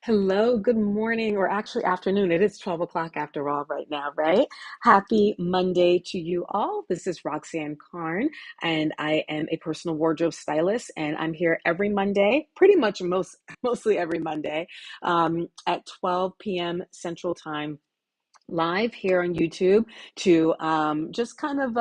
Hello, good morning, or actually afternoon. It is 12 o'clock after all right now, right? Happy Monday to you all. This is Roxanne Carn, and I am a personal wardrobe stylist, and I'm here every Monday, pretty much mostly every Monday, at 12 p.m. Central Time live here on YouTube to just kind of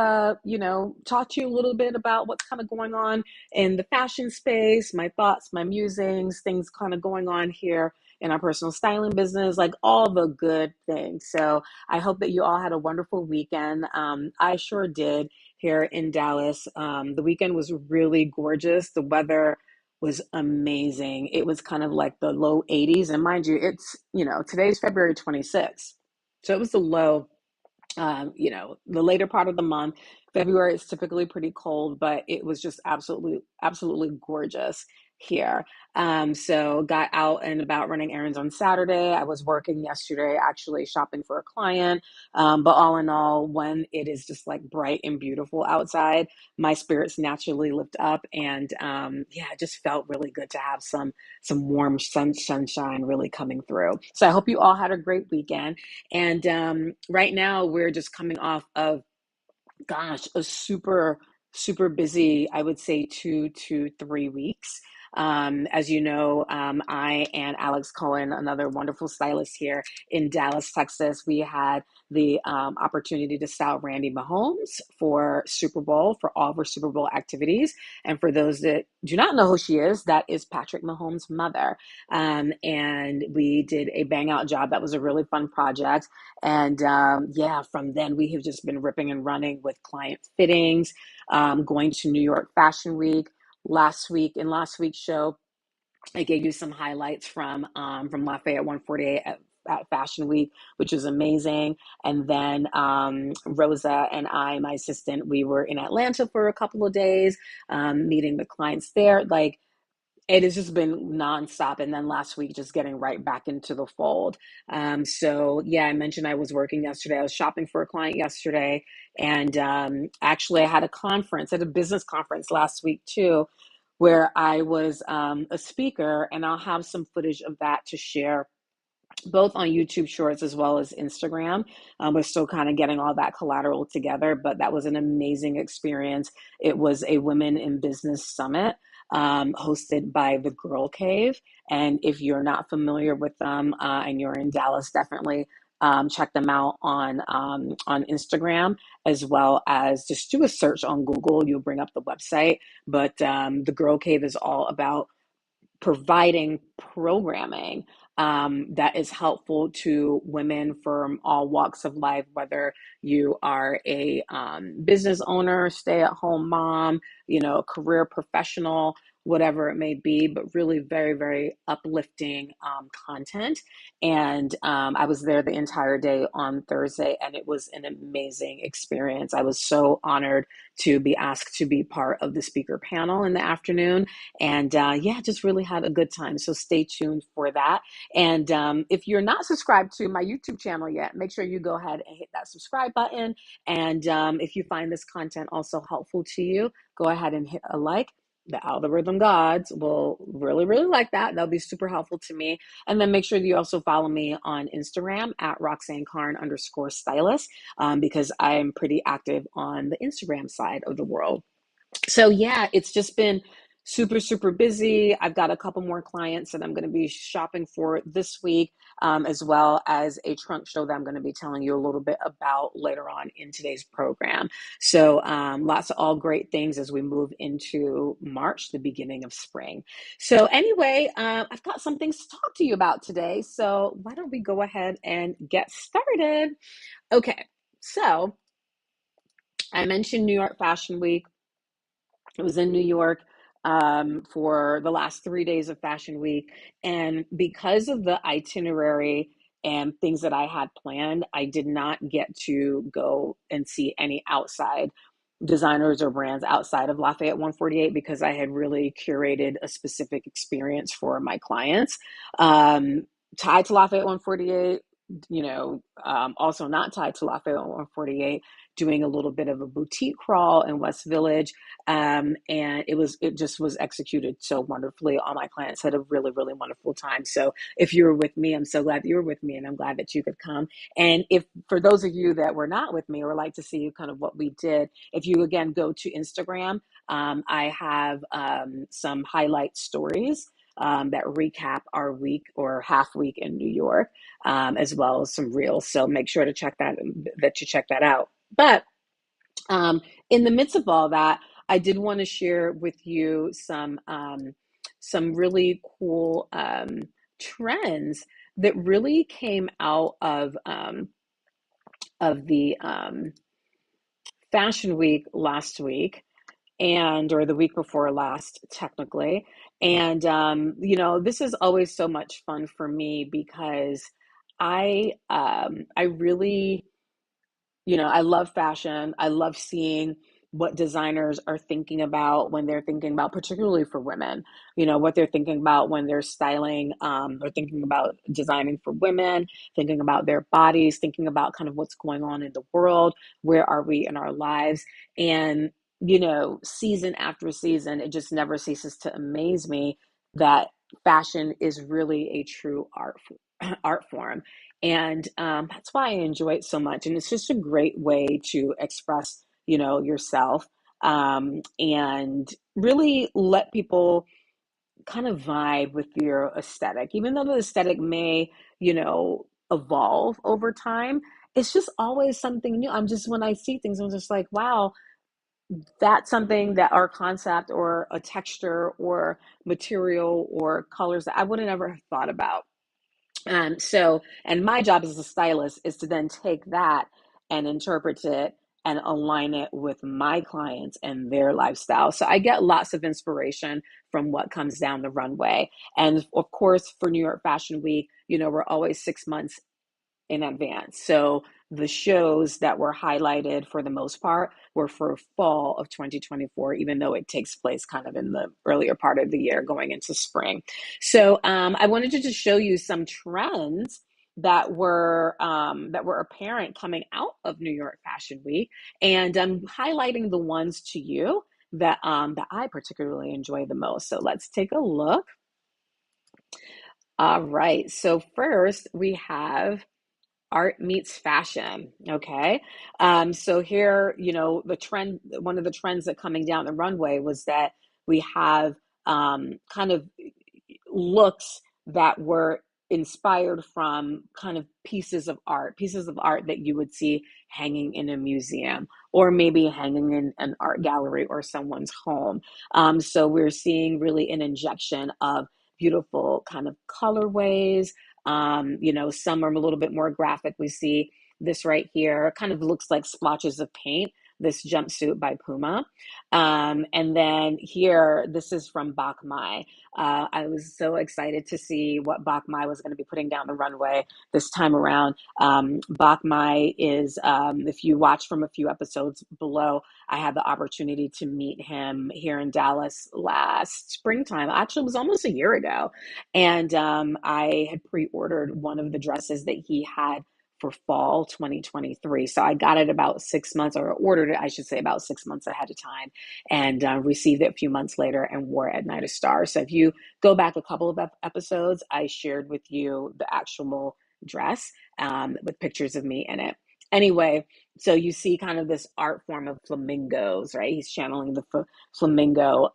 talk to you a little bit about what's kind of going on in the fashion space, my thoughts, my musings, things kind of going on here in our personal styling business, like all the good things. So I hope that you all had a wonderful weekend. I sure did here in Dallas. The weekend was really gorgeous. The weather was amazing. It was kind of like the low 80s. And mind you, today's February 26th. So it was the low, the later part of the month. February is typically pretty cold, but it was just absolutely gorgeous here. So got out and about running errands on Saturday. I was working yesterday, actually shopping for a client. But all in all, when it is just like bright and beautiful outside, my spirits naturally lift up, and yeah, it just felt really good to have some warm sunshine really coming through. So I hope you all had a great weekend. And right now, we're just coming off of, gosh, a super busy, I would say, 2 to 3 weeks. As you know, I and Alex Cohen, another wonderful stylist here in Dallas, Texas, we had the opportunity to style Randy Mahomes for Super Bowl, for all of her Super Bowl activities. And for those that do not know who she is, that is Patrick Mahomes' mother. And we did a bang out job. That was a really fun project. And yeah, from then we have just been ripping and running with client fittings, going to New York Fashion Week in last week's show. I gave you some highlights from Lafayette 148 at Fashion Week, which was amazing. And then Rosa and I, my assistant, we were in Atlanta for a couple of days, meeting the clients there. Like, it has just been nonstop. And then last week, just getting right back into the fold. So yeah, I mentioned I was working yesterday. I was shopping for a client yesterday. And actually, I had a business conference last week too, where I was a speaker, and I'll have some footage of that to share both on YouTube Shorts as well as Instagram. We're still kind of getting all that collateral together, but that was an amazing experience. It was a Women in Business Summit, hosted by the Girl Cave. And if you're not familiar with them, and you're in Dallas, definitely check them out on Instagram, as well as just do a search on Google. You'll bring up the website. But the Girl Cave is all about providing programming that is helpful to women from all walks of life, whether you are a business owner, stay-at-home mom, career professional, whatever it may be, but really very, very uplifting content. And I was there the entire day on Thursday, and it was an amazing experience. I was so honored to be asked to be part of the speaker panel in the afternoon. And yeah, just really had a good time. So stay tuned for that. And if you're not subscribed to my YouTube channel yet, make sure you go ahead and hit that subscribe button. And if you find this content also helpful to you, go ahead and hit a like. The algorithm gods will really, really like that. That'll be super helpful to me. And then make sure that you also follow me on Instagram at RoxanneCarn_stylist, because I am pretty active on the Instagram side of the world. So yeah, it's just been super busy. I've got a couple more clients that I'm going to be shopping for this week, as well as a trunk show that I'm going to be telling you a little bit about later on in today's program. So lots of all great things as we move into March, the beginning of spring. So anyway, I've got some things to talk to you about today. So why don't we go ahead and get started? Okay, so I mentioned New York Fashion Week. I was in New York for the last 3 days of Fashion Week. And because of the itinerary and things that I had planned, I did not get to go and see any outside designers or brands outside of Lafayette 148, because I had really curated a specific experience for my clients. Tied to Lafayette 148, also not tied to Lafayette 148, doing a little bit of a boutique crawl in West Village. And it just was executed so wonderfully. All my clients had a really, really wonderful time. So if you were with me, I'm so glad that you were with me, and I'm glad that you could come. And if for those of you that were not with me or like to see kind of what we did, if you again go to Instagram, I have some highlight stories that recap our week or half week in New York, as well as some reels. So make sure to check that out. But in the midst of all that, I did want to share with you some really cool trends that really came out of the Fashion Week last week, and or the week before last technically. And this is always so much fun for me because I really, I love fashion. I love seeing what designers are thinking about when they're thinking about, particularly for women, what they're thinking about when they're styling, or thinking about designing for women, thinking about their bodies, thinking about kind of what's going on in the world, where are we in our lives. And, season after season, it just never ceases to amaze me that fashion is really a true art form. And that's why I enjoy it so much. And it's just a great way to express, yourself, and really let people kind of vibe with your aesthetic. Even though the aesthetic may, evolve over time, it's just always something new. When I see things, I'm just like, wow, that's something that our concept or a texture or material or colors that I would have never have thought about. And my job as a stylist is to then take that and interpret it and align it with my clients and their lifestyle. So I get lots of inspiration from what comes down the runway. And of course, for New York Fashion Week, we're always 6 months in advance. So the shows that were highlighted for the most part were for fall of 2024, even though it takes place kind of in the earlier part of the year going into spring. So I wanted to just show you some trends that were apparent coming out of New York Fashion Week, and I'm highlighting the ones to you that I particularly enjoy the most. So let's take a look. All right. So first we have art meets fashion. Okay. So here, one of the trends that coming down the runway was that we have kind of looks that were inspired from kind of pieces of art that you would see hanging in a museum or maybe hanging in an art gallery or someone's home. So we're seeing really an injection of beautiful kind of colorways. Some are a little bit more graphic. We see this right here, kind of looks like splotches of paint, this jumpsuit by Puma. And then here, this is from Bach Mai. I was so excited to see what Bach Mai was going to be putting down the runway this time around. Bach Mai is, if you watch from a few episodes below, I had the opportunity to meet him here in Dallas last springtime. Actually, it was almost a year ago. And I had pre-ordered one of the dresses that he had for fall 2023. So I got it about 6 months, or ordered it, I should say, about 6 months ahead of time, and received it a few months later and wore it at Night of Stars. So if you go back a couple of episodes, I shared with you the actual dress with pictures of me in it. Anyway, so you see kind of this art form of flamingos, right? He's channeling the flamingo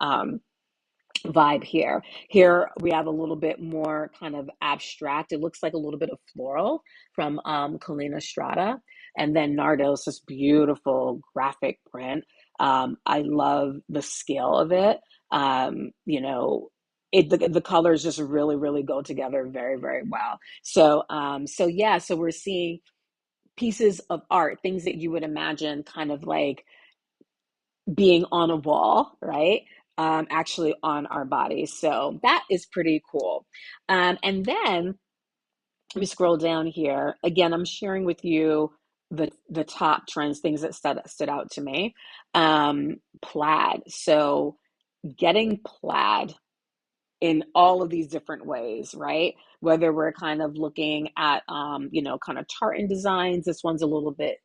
vibe here. Here we have a little bit more kind of abstract. It looks like a little bit of floral from Kalina Strata. And then Nardos, this beautiful graphic print. I love the scale of it. The colors just really, really go together very, very well. So we're seeing pieces of art, things that you would imagine kind of like being on a wall, right? Actually on our bodies. So that is pretty cool. And then let me scroll down here. Again, I'm sharing with you the top trends, things that stood out to me. Plaid. So getting plaid in all of these different ways, right? Whether we're kind of looking at, kind of tartan designs. This one's a little bit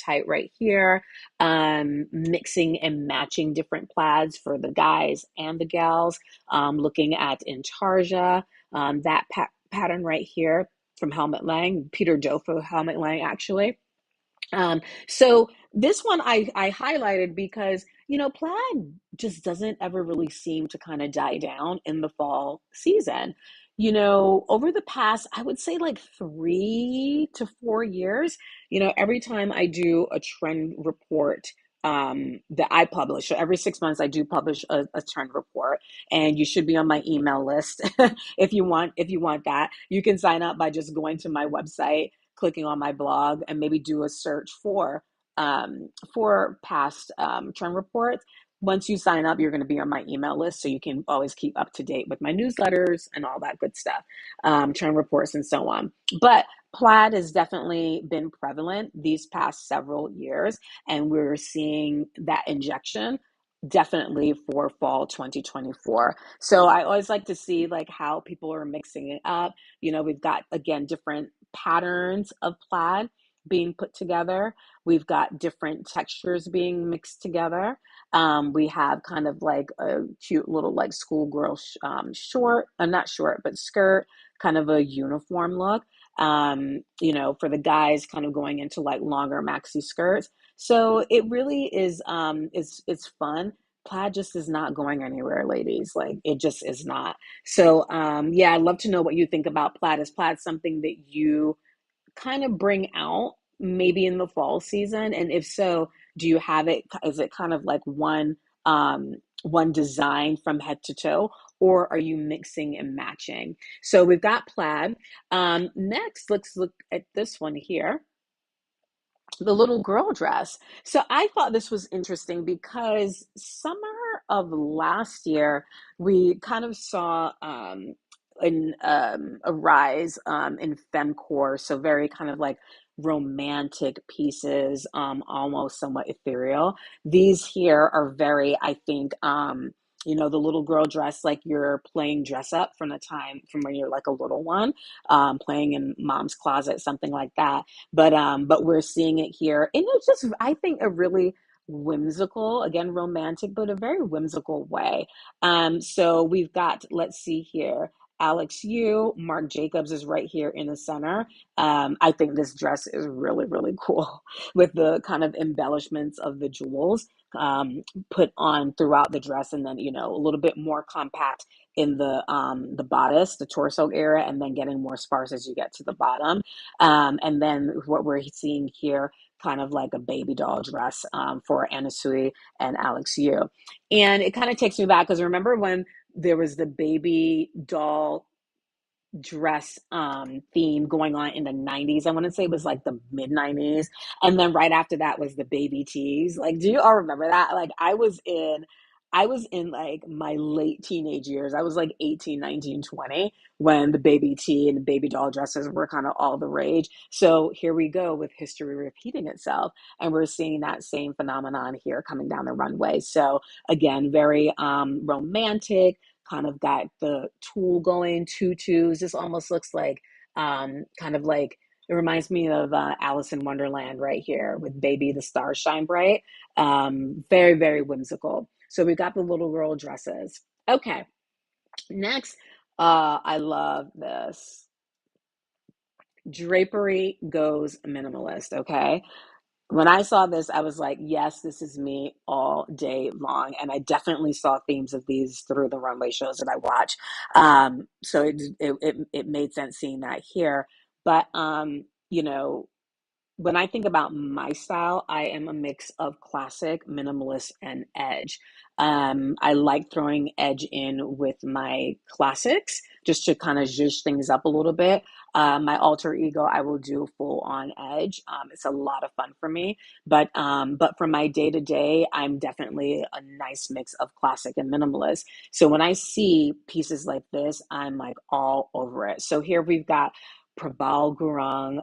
tight right here. Mixing and matching different plaids for the guys and the gals. Looking at intarsia, that pattern right here from Helmut Lang, Peter Dofo Helmut Lang, actually. So this one I highlighted because, plaid just doesn't ever really seem to kind of die down in the fall season. Over the past, I would say like 3 to 4 years, every time I do a trend report, that I publish, so every 6 months I do publish a trend report, and you should be on my email list if you want that. You can sign up by just going to my website, clicking on my blog, and maybe do a search for past trend reports. Once you sign up, you're going to be on my email list, so you can always keep up to date with my newsletters and all that good stuff, trend reports and so on. But plaid has definitely been prevalent these past several years, and we're seeing that injection definitely for fall 2024. So I always like to see like how people are mixing it up. We've got, again, different patterns of plaid being put together. We've got different textures being mixed together. We have kind of like a cute little like schoolgirl short, not short, but skirt, kind of a uniform look. For the guys, kind of going into like longer maxi skirts. So it really is, it's fun. Plaid just is not going anywhere, ladies. Like, it just is not. So, yeah, I'd love to know what you think about plaid. Is plaid something that you kind of bring out maybe in the fall season? And if so, do you have it, is it kind of like one design from head to toe, or are you mixing and matching? So we've got plaid. Next, let's look at this one here, the little girl dress. So I thought this was interesting because summer of last year, we kind of saw a rise in femcore, so very kind of like romantic pieces, almost somewhat ethereal. These here are very, I think, the little girl dress, like you're playing dress up from the time from when you're like a little one, playing in mom's closet, something like that. But we're seeing it here, and it's just, I think, a really whimsical, again, romantic, but a very whimsical way. So we've got, let's see here, Alex Yu, Marc Jacobs is right here in the center. I think this dress is really, really cool with the kind of embellishments of the jewels put on throughout the dress, and then a little bit more compact in the bodice, the torso area, and then getting more sparse as you get to the bottom. And then what we're seeing here, kind of like a baby doll dress for Anasui and Alex Yu. And it kind of takes me back because remember when there was the baby doll dress theme going on in the 90s. I want to say it was like the mid 90s. And then right after that was the baby tees. Like, do you all remember that? Like, I was in like my late teenage years. I was like 18, 19, 20 when the baby tee and the baby doll dresses were kind of all the rage. So here we go with history repeating itself. And we're seeing that same phenomenon here coming down the runway. So again, very romantic, kind of got the tulle going, tutus. This almost looks like kind of like, it reminds me of Alice in Wonderland right here with Baby the Stars Shine Bright. Very, very whimsical. So we got the little girl dresses. Okay, next, I love this. Drapery goes minimalist, okay? When I saw this, I was like, yes, this is me all day long. And I definitely saw themes of these through the runway shows that I watch. So it made sense seeing that here. But, when I think about my style, I am a mix of classic, minimalist, and edge. I like throwing edge in with my classics just to kind of zhuzh things up a little bit. My alter ego, I will do full on edge. It's a lot of fun for me. But for my day to day, I'm definitely a nice mix of classic and minimalist. So when I see pieces like this, I'm like all over it. So here we've got Prabal Gurung,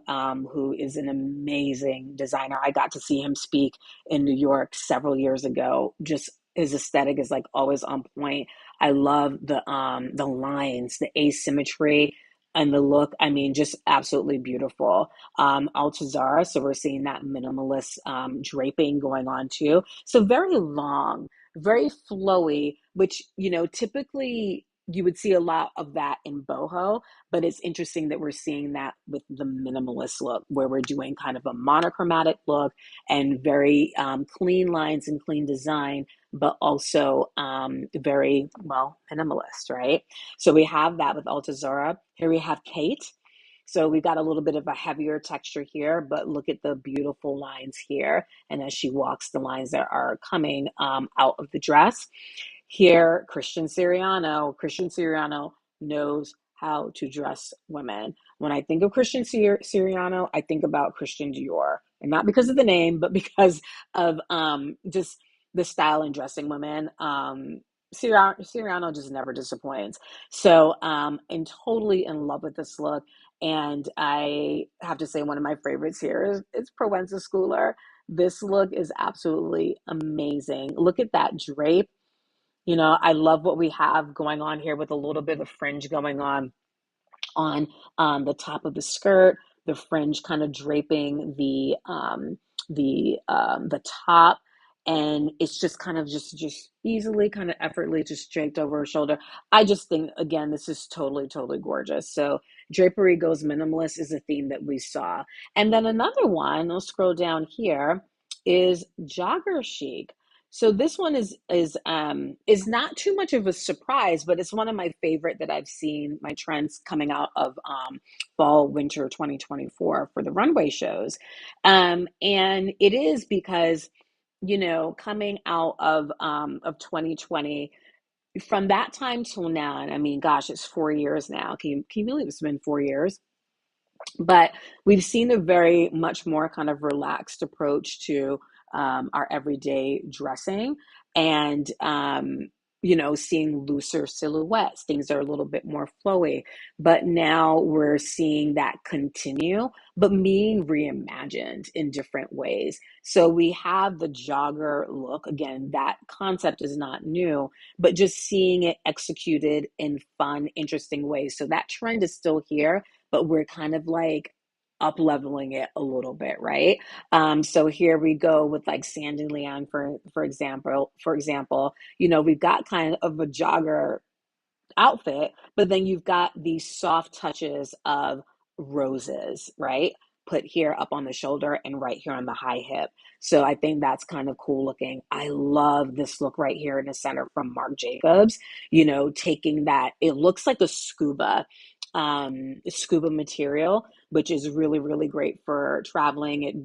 who is an amazing designer. I got to see him speak in New York several years ago. Just his aesthetic is like always on point. I love the lines, the asymmetry, and the look. I mean, just absolutely beautiful. Altazara, so we're seeing that minimalist draping going on too. So very long, very flowy, which, typically you would see a lot of that in boho, but it's interesting that we're seeing that with the minimalist look, where we're doing kind of a monochromatic look and very clean lines and clean design, but also very, well, minimalist, right? So we have that with Altazara. Here we have Kate. So we've got a little bit of a heavier texture here, but look at the beautiful lines here. And as she walks, the lines that are coming out of the dress. Here, Christian Siriano knows how to dress women. When I think of Christian Siriano, I think about Christian Dior, and not because of the name, but because of just the style in dressing women. Siriano just never disappoints. So I'm totally in love with this look. And I have to say, one of my favorites here is Provenza Schooler. This look is absolutely amazing. Look at that drape. I love what we have going on here with a little bit of fringe going on the top of the skirt, the fringe kind of draping the top, and it's just kind of just easily, kind of effortlessly just draped over her shoulder. I just think, again, this is totally, totally gorgeous. So drapery goes minimalist is a theme that we saw. And then another one, I'll scroll down here, is jogger chic. So this one is not too much of a surprise, but it's one of my favorite that I've seen my trends coming out of fall winter 2024 for the runway shows, and it is because, coming out of 2020, from that time till now, and I mean, gosh, it's 4 years now. Can you believe it's been 4 years? But we've seen a very much more kind of relaxed approach to our everyday dressing, and seeing looser silhouettes. Things are a little bit more flowy, but now we're seeing that continue, but being reimagined in different ways. So we have the jogger look. Again, that concept is not new, but just seeing it executed in fun, interesting ways. So that trend is still here, but we're kind of like up leveling it a little bit, right? So here we go with like Sandy Leon, for example, we've got kind of a jogger outfit, but then you've got these soft touches of roses, right? Put here up on the shoulder and right here on the high hip. So I think that's kind of cool looking. I love this look right here in the center from Marc Jacobs, taking that, it looks like a scuba material, which is really, really great for traveling. It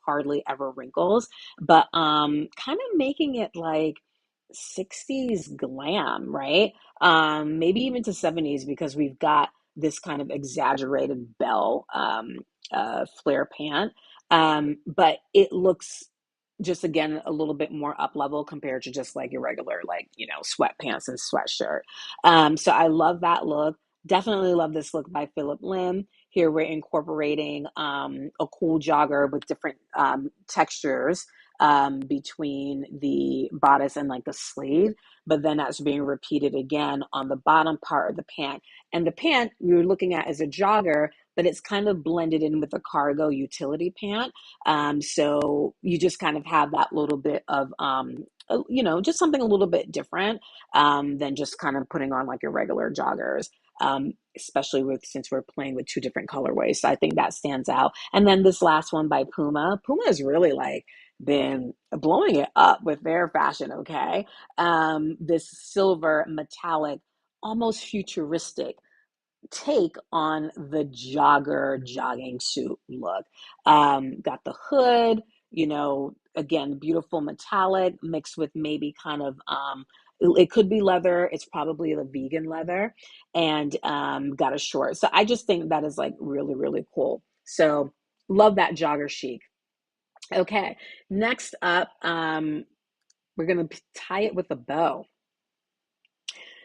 hardly ever wrinkles, but kind of making it like 60s glam, right? Maybe even to 70s, because we've got this kind of exaggerated bell flare pant. But it looks just, again, a little bit more up level compared to just like your regular, like, sweatpants and sweatshirt. So I love that look. Definitely love this look by Philip Lim. Here we're incorporating a cool jogger with different textures between the bodice and like the sleeve, but then that's being repeated again on the bottom part of the pant. And the pant you're looking at is a jogger, but it's kind of blended in with a cargo utility pant. So you just kind of have that little bit of, just something a little bit different than just kind of putting on like your regular joggers. Especially since we're playing with two different colorways. So I think that stands out. And then this last one by Puma. Puma is really like been blowing it up with their fashion, okay? This silver metallic, almost futuristic take on the jogger jogging suit look. Got the hood, again, beautiful metallic mixed with maybe kind of, it could be leather. It's probably the vegan leather, and got a short. So I just think that is like really, really cool. So love that jogger chic. Okay, next up, we're going to tie it with a bow.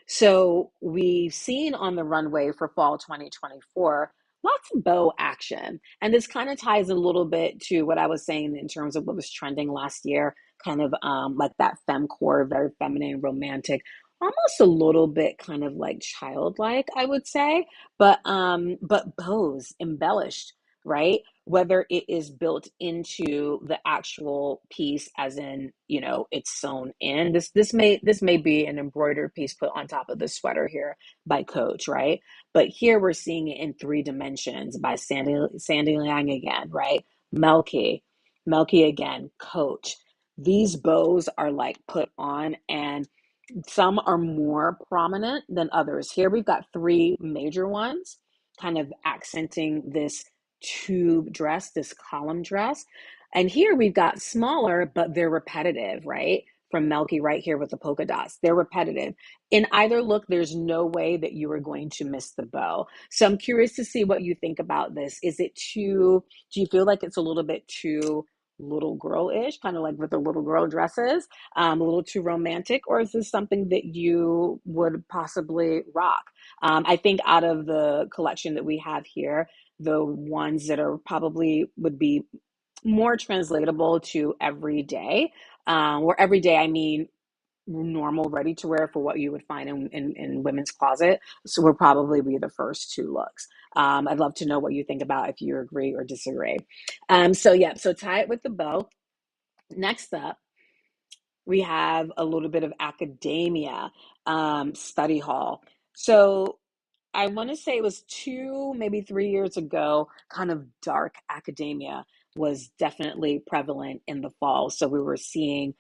So we've seen on the runway for fall 2024 lots of bow action. And this kind of ties a little bit to what I was saying in terms of what was trending last year, kind of like that femme core, very feminine, romantic. almost a little bit kind of like childlike, I would say, but bows embellished, right? Whether it is built into the actual piece, as in, it's sewn in. This may be an embroidered piece put on top of the sweater here by Coach, right? But here we're seeing it in three dimensions by Sandy Lang again, right? Melky, Melky again, Coach. These bows are like put on, and some are more prominent than others. Here we've got three major ones kind of accenting this tube dress, this column dress. And here we've got smaller, but they're repetitive, right? From Melky right here with the polka dots. They're repetitive. In either look, there's no way that you are going to miss the bow. So I'm curious to see what you think about this. Do you feel like it's a little bit too little girl-ish, kind of like with the little girl dresses? A little too romantic, or is this something that you would possibly rock? I think out of the collection that we have here, the ones that are probably would be more translatable to everyday, or everyday, I mean normal ready to wear for what you would find in women's closet. So we'll probably be the first two looks. I'd love to know what you think about, if you agree or disagree. So yeah, so tie it with the bow. Next up, we have a little bit of academia, study hall. So I want to say it was 2, maybe 3 years ago, kind of dark academia was definitely prevalent in the fall. So we were seeing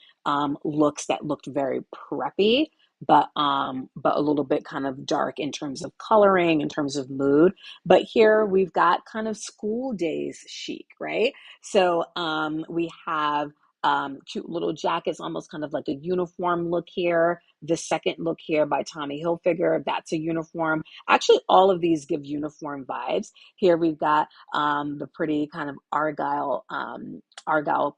looks that looked very preppy, but a little bit kind of dark in terms of coloring, in terms of mood. But here we've got kind of school days chic, right? So we have cute little jackets, almost kind of like a uniform look here. The second look here by Tommy Hilfiger, that's a uniform. Actually, all of these give uniform vibes. Here we've got the pretty kind of argyle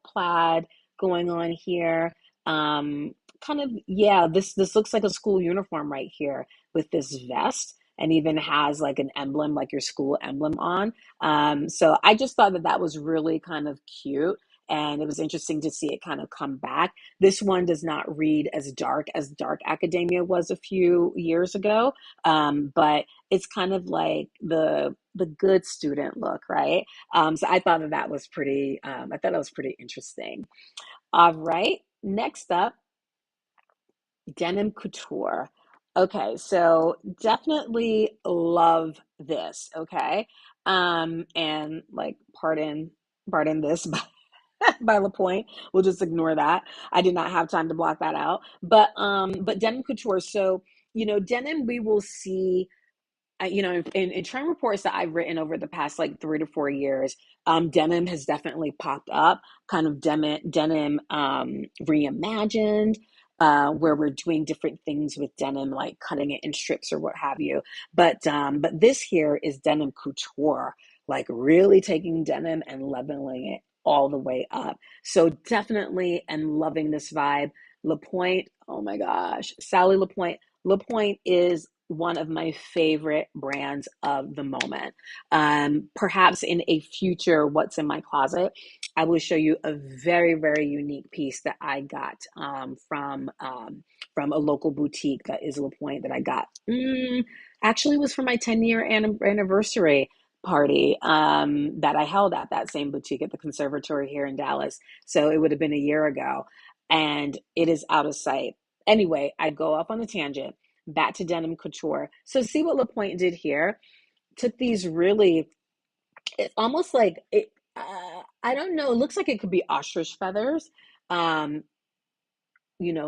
plaid going on here. Kind of, yeah, this looks like a school uniform right here with this vest, and even has like an emblem, like your school emblem on. So I just thought that that was really kind of cute. And it was interesting to see it kind of come back. This one does not read as dark academia was a few years ago, but it's kind of like the good student look, right? So I thought that that was pretty. I thought that was pretty interesting. All right, next up, denim couture. Okay, so definitely love this. Okay, and like pardon this, by LaPointe. We'll just ignore that. I did not have time to block that out. But denim couture. So denim we will see. In trend reports that I've written over the past like 3 to 4 years, denim has definitely popped up. Kind of denim reimagined. Where we're doing different things with denim, like cutting it in strips or what have you. But this here is denim couture, like really taking denim and leveling it all the way up. So definitely am loving this vibe. LaPointe, oh my gosh, Sally LaPointe. LaPointe is one of my favorite brands of the moment. Perhaps in a future What's in My Closet, I will show you a very, very unique piece that I got from a local boutique that is LaPointe that I got. Actually, it was for my 10-year anniversary party that I held at that same boutique at the conservatory here in Dallas. So it would have been a year ago, and it is out of sight. Anyway, I go off on a tangent. Back to denim couture. So see what LaPointe did here. Took these really, it's almost like it. I don't know. It looks like it could be ostrich feathers. Um,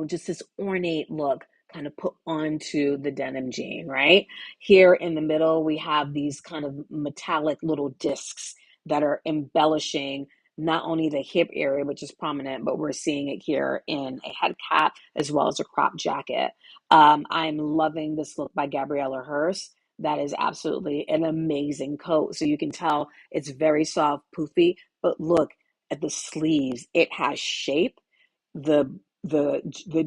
just this ornate look kind of put onto the denim jean, right? Here in the middle, we have these kind of metallic little discs that are embellishing not only the hip area, which is prominent, but we're seeing it here in a head cap as well as a crop jacket. I'm loving this look by Gabriella Hearst. That is absolutely an amazing coat. So you can tell it's very soft, poofy, but look at the sleeves. It has shape. The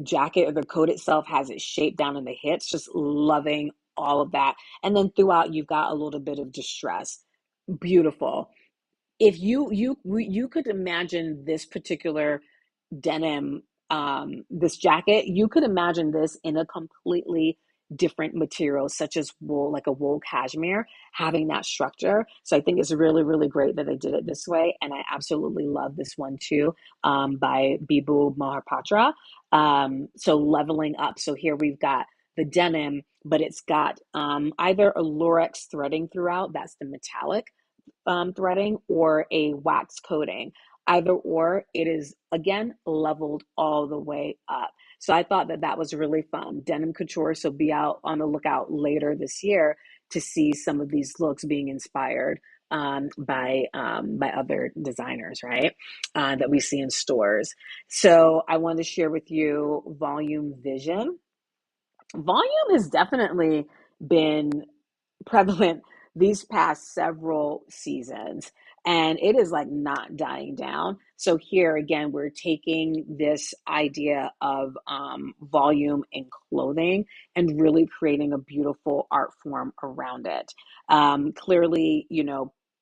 jacket or the coat itself has its shape down in the hips. Just loving all of that. And then throughout, you've got a little bit of distress. Beautiful. If you could imagine this particular denim this jacket, you could imagine this in a completely different material, such as wool, like a wool cashmere, having that structure. So I think it's really, really great that they did it this way. And I absolutely love this one too, by Bibu Mohapatra. So leveling up. So here we've got the denim, but it's got either a lurex threading throughout, that's the metallic threading, or a wax coating. Either or, it is again leveled all the way up. So I thought that that was really fun. Denim couture. So be out on the lookout later this year to see some of these looks being inspired by other designers, right? That we see in stores. So I wanted to share with you Volume Vision. Volume has definitely been prevalent these past several seasons, and it is like not dying down. So here again, we're taking this idea of volume in clothing and really creating a beautiful art form around it. Clearly,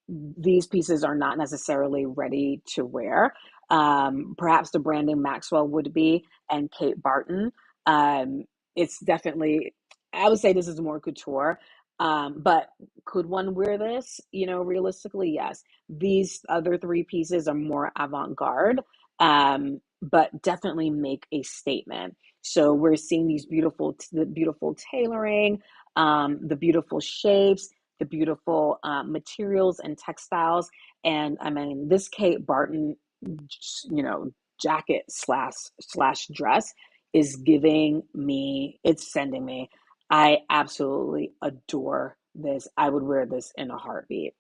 these pieces are not necessarily ready to wear. Perhaps the Brandon Maxwell would be, and Kate Barton. um, it's definitely, I would say this is more couture. But could one wear this? Realistically, yes. These other three pieces are more avant-garde, but definitely make a statement. So we're seeing the beautiful tailoring, the beautiful shapes, the beautiful materials and textiles. And I mean, this Kate Barton, you know, jacket slash dress is giving me, it's sending me. I absolutely adore this. I would wear this in a heartbeat.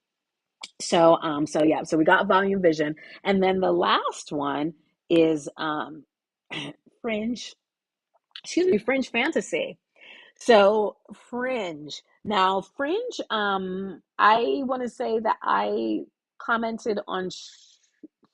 So yeah, so we got Volume Vision. And then the last one is Fringe, Fringe Fantasy. So Fringe. Now Fringe, I want to say that I commented on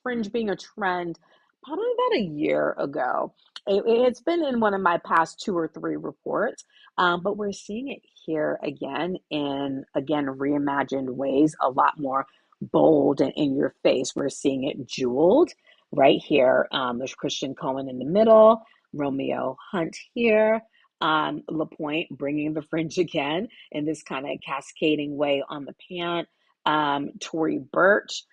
Fringe being a trend probably about a year ago. It's been in one of my past two or three reports, but we're seeing it here again in, again, reimagined ways, a lot more bold and in your face. We're seeing it jeweled right here. There's Christian Cohen in the middle, Romeo Hunt here. LaPointe bringing the fringe again in this kind of cascading way on the pant. Tory Burch,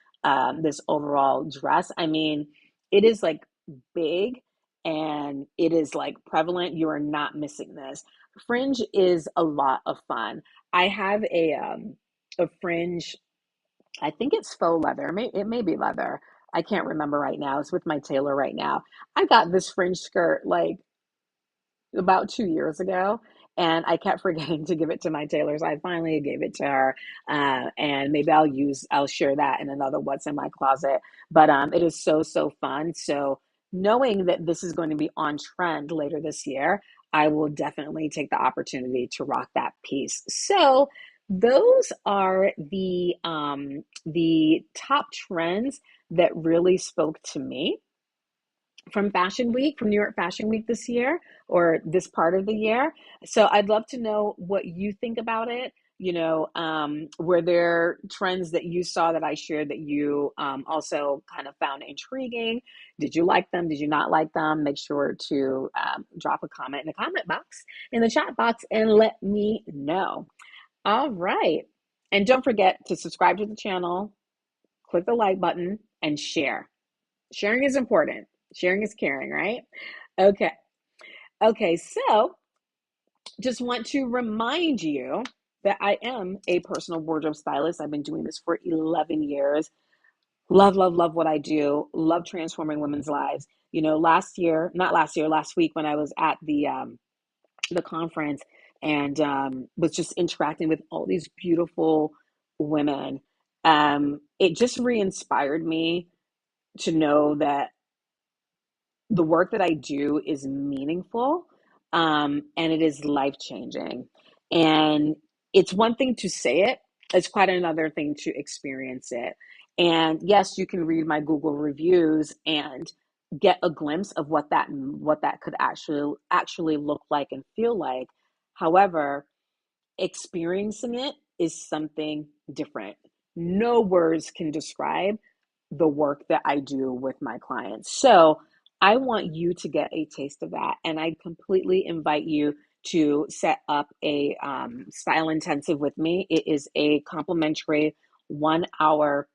this overall dress. I mean, it is like big and it is like prevalent. You are not missing this. Fringe is a lot of fun. I have a fringe. I think it's faux leather. It may be leather. I can't remember right now. It's with my tailor right now. I got this fringe skirt like about 2 years ago, and I kept forgetting to give it to my tailors. I finally gave it to her, and maybe I'll share that in another What's in My Closet. But it is so fun. So knowing that this is going to be on trend later this year, I will definitely take the opportunity to rock that piece. So those are the top trends that really spoke to me from Fashion Week, from New York Fashion Week this year, or this part of the year. So I'd love to know what you think about it. Were there trends that you saw that I shared that you also kind of found intriguing? Did you like them? Did you not like them? Make sure to drop a comment in the comment box, in the chat box, and let me know. All right. And don't forget to subscribe to the channel, click the like button, and share. Sharing is important. Sharing is caring, right? Okay. Okay. So just want to remind you that I am a personal wardrobe stylist. I've been doing this for 11 years. Love what I do. Love transforming women's lives. Last week when I was at the conference and was just interacting with all these beautiful women, it just re-inspired me to know that the work that I do is meaningful, and it is life changing. And it's one thing to say it, it's quite another thing to experience it. And yes, you can read my Google reviews and get a glimpse of what that could actually look like and feel like. However, experiencing it is something different. No words can describe the work that I do with my clients. So I want you to get a taste of that. And I completely invite you to set up a style intensive with me. It is a complimentary 1 hour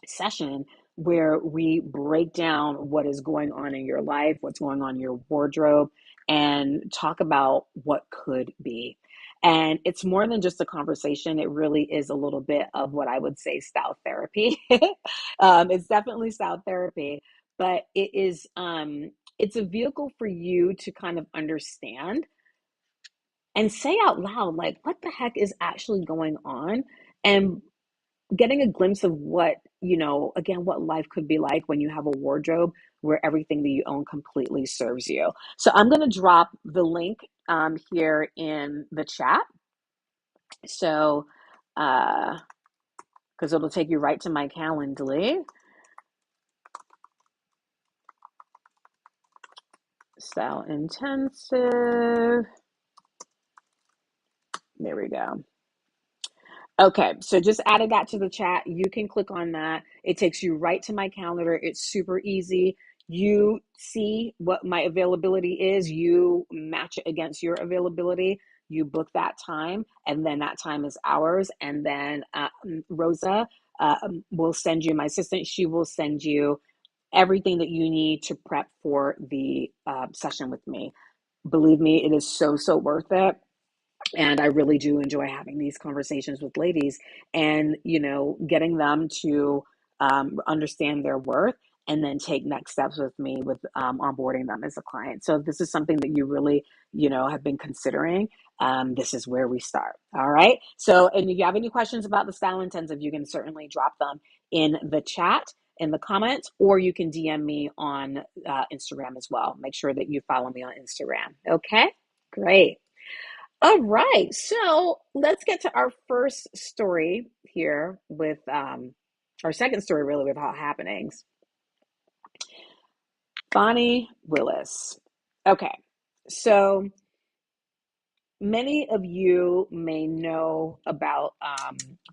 session where we break down what is going on in your life, what's going on in your wardrobe, and talk about what could be. And it's more than just a conversation. It really is a little bit of what I would say style therapy. It's definitely style therapy, but it's a vehicle for you to kind of understand and say out loud, like, what the heck is actually going on? And getting a glimpse of what, again, what life could be like when you have a wardrobe where everything that you own completely serves you. So I'm going to drop the link here in the chat. So, because it'll take you right to my Calendly. Style intensive. There we go. Okay, so just added that to the chat. You can click on that. It takes you right to my calendar. It's super easy. You see what my availability is, you match it against your availability, you book that time, and then that time is ours. And then Rosa will send you, my assistant, she will send you everything that you need to prep for the session with me. Believe me, it is so, so worth it. And I really do enjoy having these conversations with ladies and, getting them to understand their worth and then take next steps with me with onboarding them as a client. So if this is something that you really, have been considering, this is where we start. All right. So, and if you have any questions about the style intensive, you can certainly drop them in the chat, in the comments, or you can DM me on Instagram as well. Make sure that you follow me on Instagram. Okay, great. All right, so let's get to our first story here with our second story, really, with hot happenings. Fani Willis. Okay, so many of you may know about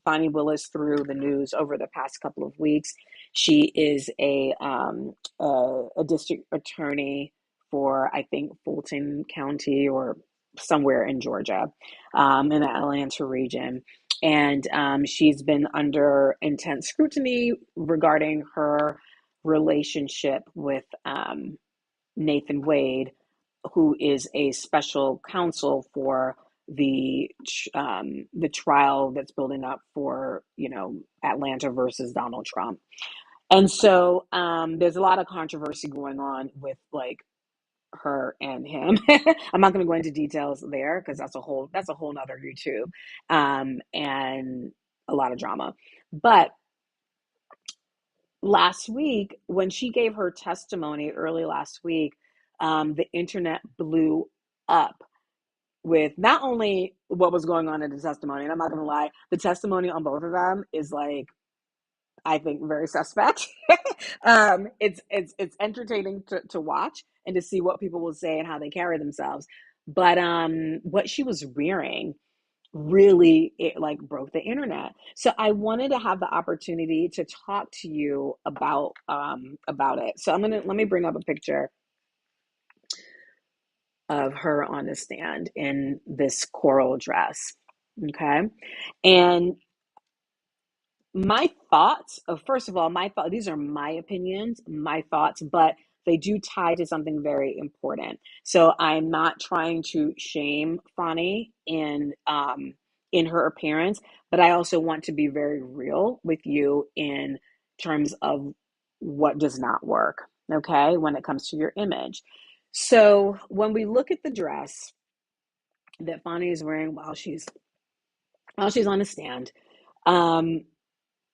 Fani Willis through the news over the past couple of weeks. She is a district attorney for, I think, Fulton County or somewhere in Georgia, in the Atlanta region. And she's been under intense scrutiny regarding her relationship with Nathan Wade, who is a special counsel for the trial that's building up for Atlanta versus Donald Trump. And so there's a lot of controversy going on with like her and him. I'm not going to go into details there because that's a whole nother YouTube, and a lot of drama. But last week, when she gave her testimony early last week, the internet blew up with not only what was going on in the testimony, and I'm not going to lie, the testimony on both of them is like, I think, very suspect. It's entertaining to watch and to see what people will say and how they carry themselves. But what she was wearing really, it like broke the internet. So I wanted to have the opportunity to talk to you about it. So let me bring up a picture of her on the stand in this coral dress. Okay. And my thoughts of, first of all, these are my opinions, my thoughts, but they do tie to something very important. So I'm not trying to shame Fani in her appearance, but I also want to be very real with you in terms of what does not work, okay, when it comes to your image. So when we look at the dress that Fani is wearing while she's on the stand, um,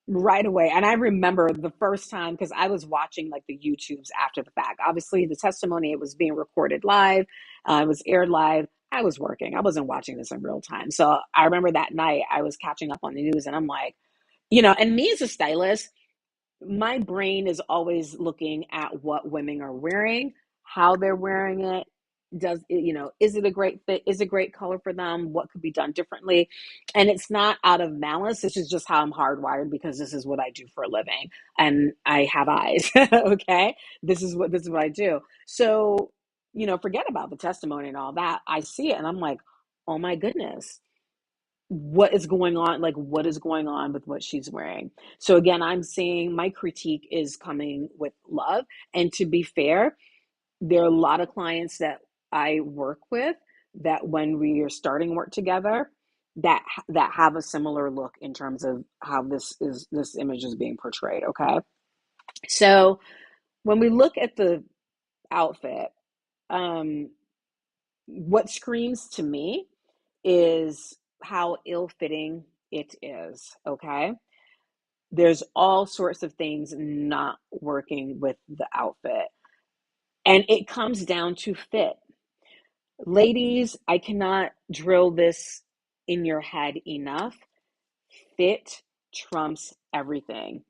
right away. And I remember the first time because I was watching like the YouTubes after the fact. Obviously, the testimony, it was being recorded live, it was aired live. I was working. I wasn't watching this in real time. So I remember that night I was catching up on the news and I'm like, and me as a stylist, my brain is always looking at what women are wearing, how they're wearing it, is it a great fit? Is it a great color for them? What could be done differently? And it's not out of malice. This is just how I'm hardwired, because this is what I do for a living and I have eyes. Okay. This is what I do. So, forget about the testimony and all that. I see it and I'm like, oh my goodness, what is going on? Like, what is going on with what she's wearing? So again, I'm saying my critique is coming with love. And to be fair, there are a lot of clients that I work with that when we are starting work together, that have a similar look in terms of how this image is being portrayed. Okay. So when we look at the outfit, um, what screams to me is how ill-fitting it is. Okay. There's all sorts of things not working with the outfit. And it comes down to fit. Ladies, I cannot drill this in your head enough. Fit trumps everything.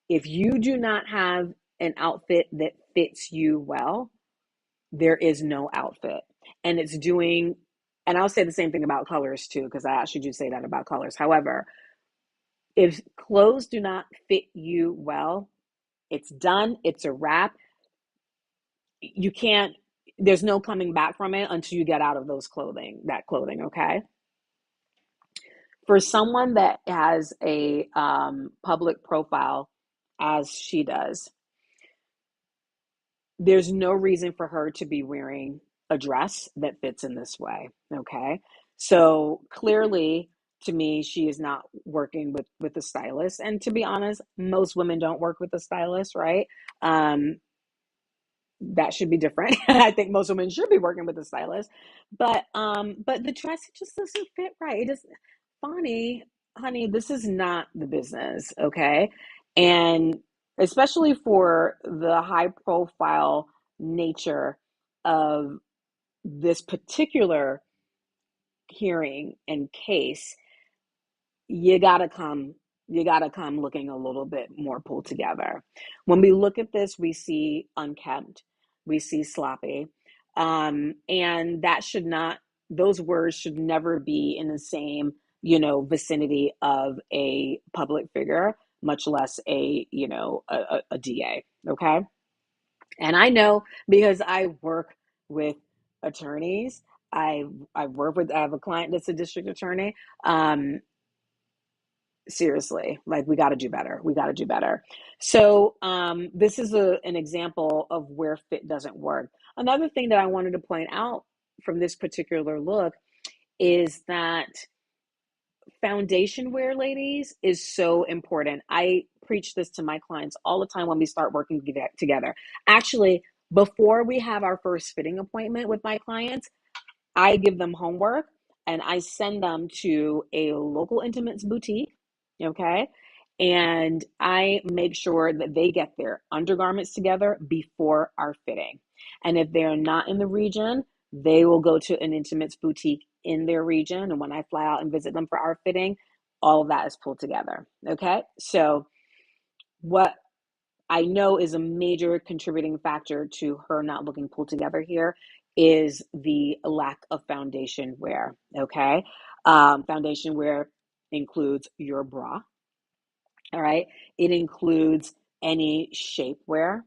If you do not have an outfit that fits you well, there is no outfit. And and I'll say the same thing about colors too, because I actually do say that about colors. However, if clothes do not fit you well, it's done, it's a wrap. You can't, there's no coming back from it until you get out of that clothing, okay? For someone that has a public profile as she does, there's no reason for her to be wearing a dress that fits in this way. Okay. So clearly, to me, she is not working with a stylist. And to be honest, most women don't work with a stylist, right? Um, that should be different. I think most women should be working with a stylist, but the dress just doesn't fit right. It just, Fani, honey, this is not the business, okay? And especially for the high profile nature of this particular hearing and case, you gotta come looking a little bit more pulled together. When we look at this, we see unkempt, we see sloppy, and those words should never be in the same vicinity of a public figure, much less a DA. Okay. And I know, because I work with attorneys. I have a client that's a district attorney. Seriously, like, we got to do better. We got to do better. So this is an example of where fit doesn't work. Another thing that I wanted to point out from this particular look is that foundation wear, ladies, is so important. I preach this to my clients all the time when we start working together. Actually, before we have our first fitting appointment with my clients, I give them homework and I send them to a local intimates boutique. Okay. And I make sure that they get their undergarments together before our fitting. And if they're not in the region, they will go to an intimates boutique in their region. And when I fly out and visit them for our fitting, all of that is pulled together. Okay. So, what I know is a major contributing factor to her not looking pulled together here is the lack of foundation wear. Okay. Foundation wear includes your bra. All right. It includes any shapewear.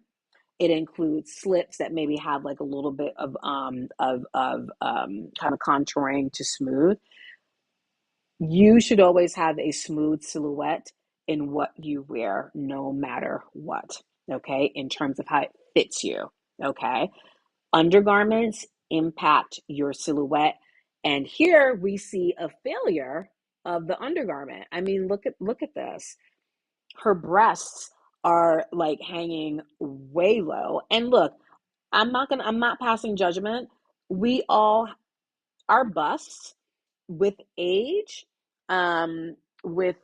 It includes slips that maybe have like a little bit of kind of contouring to smooth. You should always have a smooth silhouette in what you wear, no matter what. Okay, in terms of how it fits you. Okay, undergarments impact your silhouette, and here we see a failure of the undergarment. I mean, look at this. Her breasts are like hanging way low. And look, I'm not passing judgment. We all, our busts with age, um, with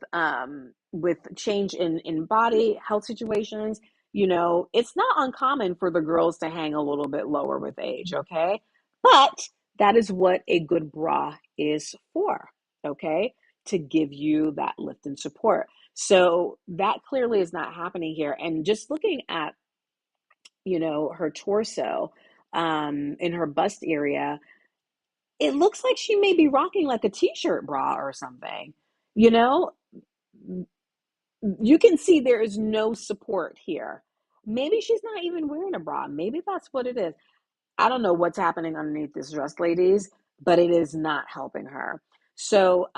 change in body health situations, it's not uncommon for the girls to hang a little bit lower with age, okay? But that is what a good bra is for, okay? To give you that lift and support. So that clearly is not happening here. And just looking at, her torso, in her bust area, it looks like she may be rocking like a t-shirt bra or something. You know, you can see there is no support here. Maybe she's not even wearing a bra. Maybe that's what it is. I don't know what's happening underneath this dress, ladies, but it is not helping her. So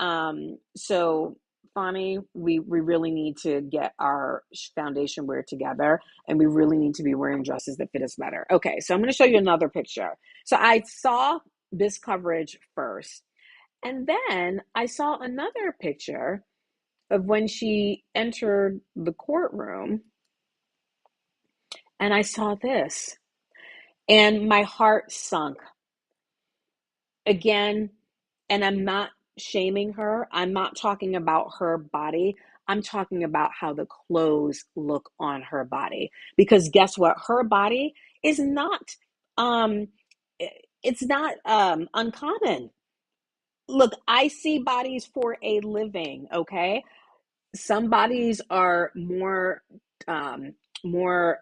Fani, we really need to get our foundation wear together, and we really need to be wearing dresses that fit us better. Okay, so I'm going to show you another picture. So I saw this coverage first, and then I saw another picture of when she entered the courtroom, and I saw this, and my heart sunk again. And I'm not shaming her. I'm not talking about her body. I'm talking about how the clothes look on her body. Because guess what? Her body is not um it's not uncommon. Look, I see bodies for a living, okay? Some bodies are um more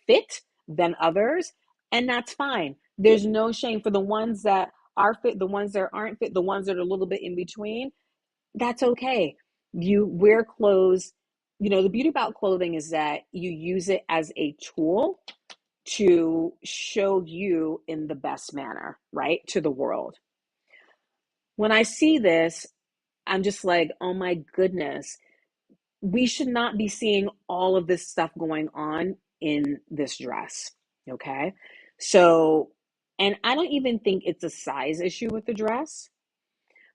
fit than others, and that's fine. There's no shame for the ones that are fit, the ones that aren't fit, the ones that are a little bit in between. That's okay. You wear clothes. The beauty about clothing is that you use it as a tool to show you in the best manner, right, to the world. When I see this, I'm just like, oh my goodness, we should not be seeing all of this stuff going on in this dress. Okay. So, and I don't even think it's a size issue with the dress,